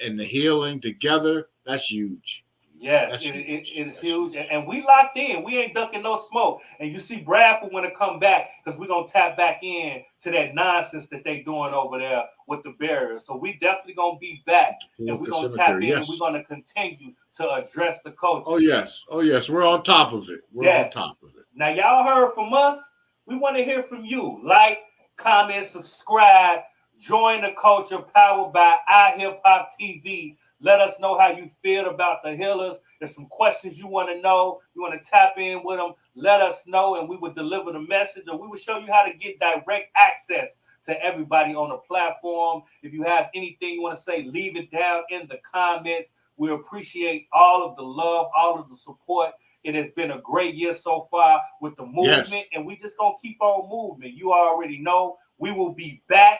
and the healing together. That's huge. Yes, it is huge. And we locked in. We ain't ducking no smoke. And you see Bradford want to come back, because we're going to tap back in to that nonsense that they doing over there with the barriers. So we definitely going to be back. And we're going to tap in and we're going to continue to address the culture. Oh, yes. We're on top of it. We're on top of it. Now, y'all heard from us. We want to hear from you. Like, comment, subscribe, join the culture, powered by iHipHopTV. Let us know how you feel about the Healers. There's some questions you want to know. You want to tap in with them. Let us know, and we will deliver the message, or we will show you how to get direct access to everybody on the platform. If you have anything you want to say, leave it down in the comments. We appreciate all of the love, all of the support. It has been a great year so far with the movement, and we just going to keep on moving. You already know we will be back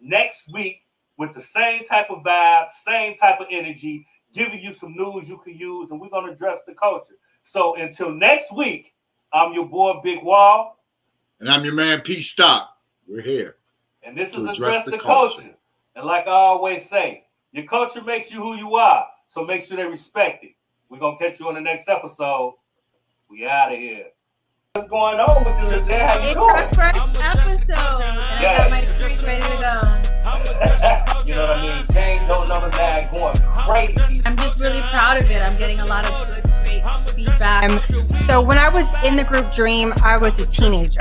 next week with the same type of vibe, same type of energy, giving you some news you can use, and we're going to address the culture. So until next week, I'm your boy, Big Wall. And I'm your man, P.stock. We're here. And this is Address the Culture. And like I always say, your culture makes you who you are, so make sure they respect it. We're going to catch you on the next episode. We out of here. What's going on with you, Lizette? How you doing? It's our first episode, and I got my drink ready to go. You know what I mean? Jane don't know the man going crazy. I'm just really proud of it. I'm getting a lot of good, great feedback. So when I was in the group Dream, I was a teenager.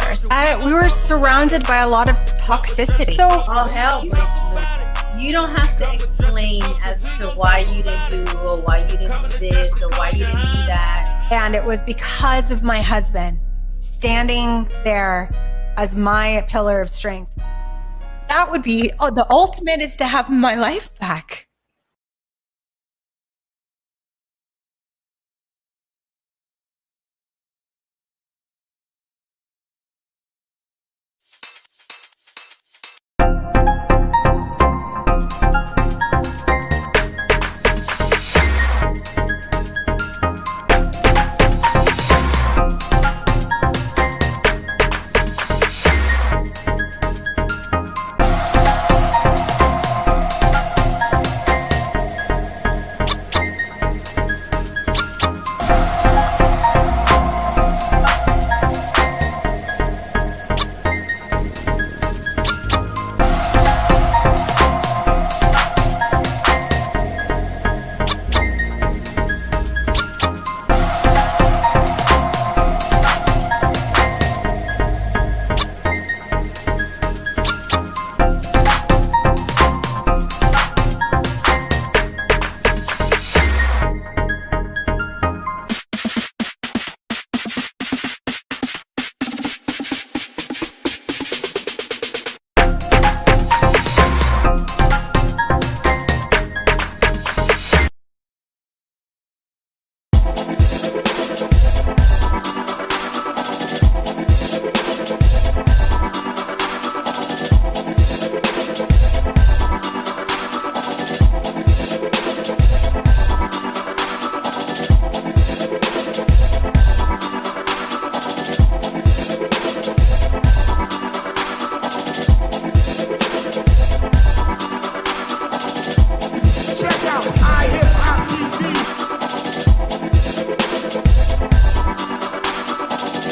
We were surrounded by a lot of toxicity. So, oh, hell. You don't have to explain as to why you didn't do, or why you didn't do this, or why you didn't do that. And it was because of my husband standing there as my pillar of strength. That would be, the ultimate is to have my life back.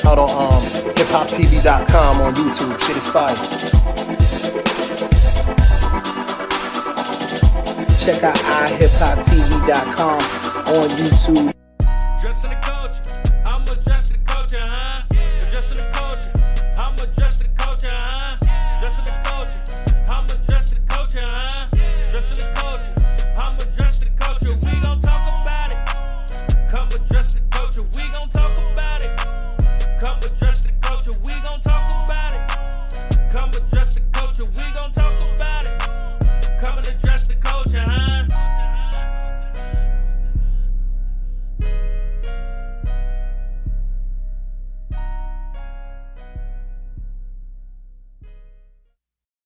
Out on hiphoptv.com on YouTube. Shit is fire. Check out iHipHopTV.com on YouTube. Addressing the culture, I'm addressing the culture, huh? Addressing the culture, I'm addressing the culture, huh? Addressing the culture, I'm addressing the culture, huh?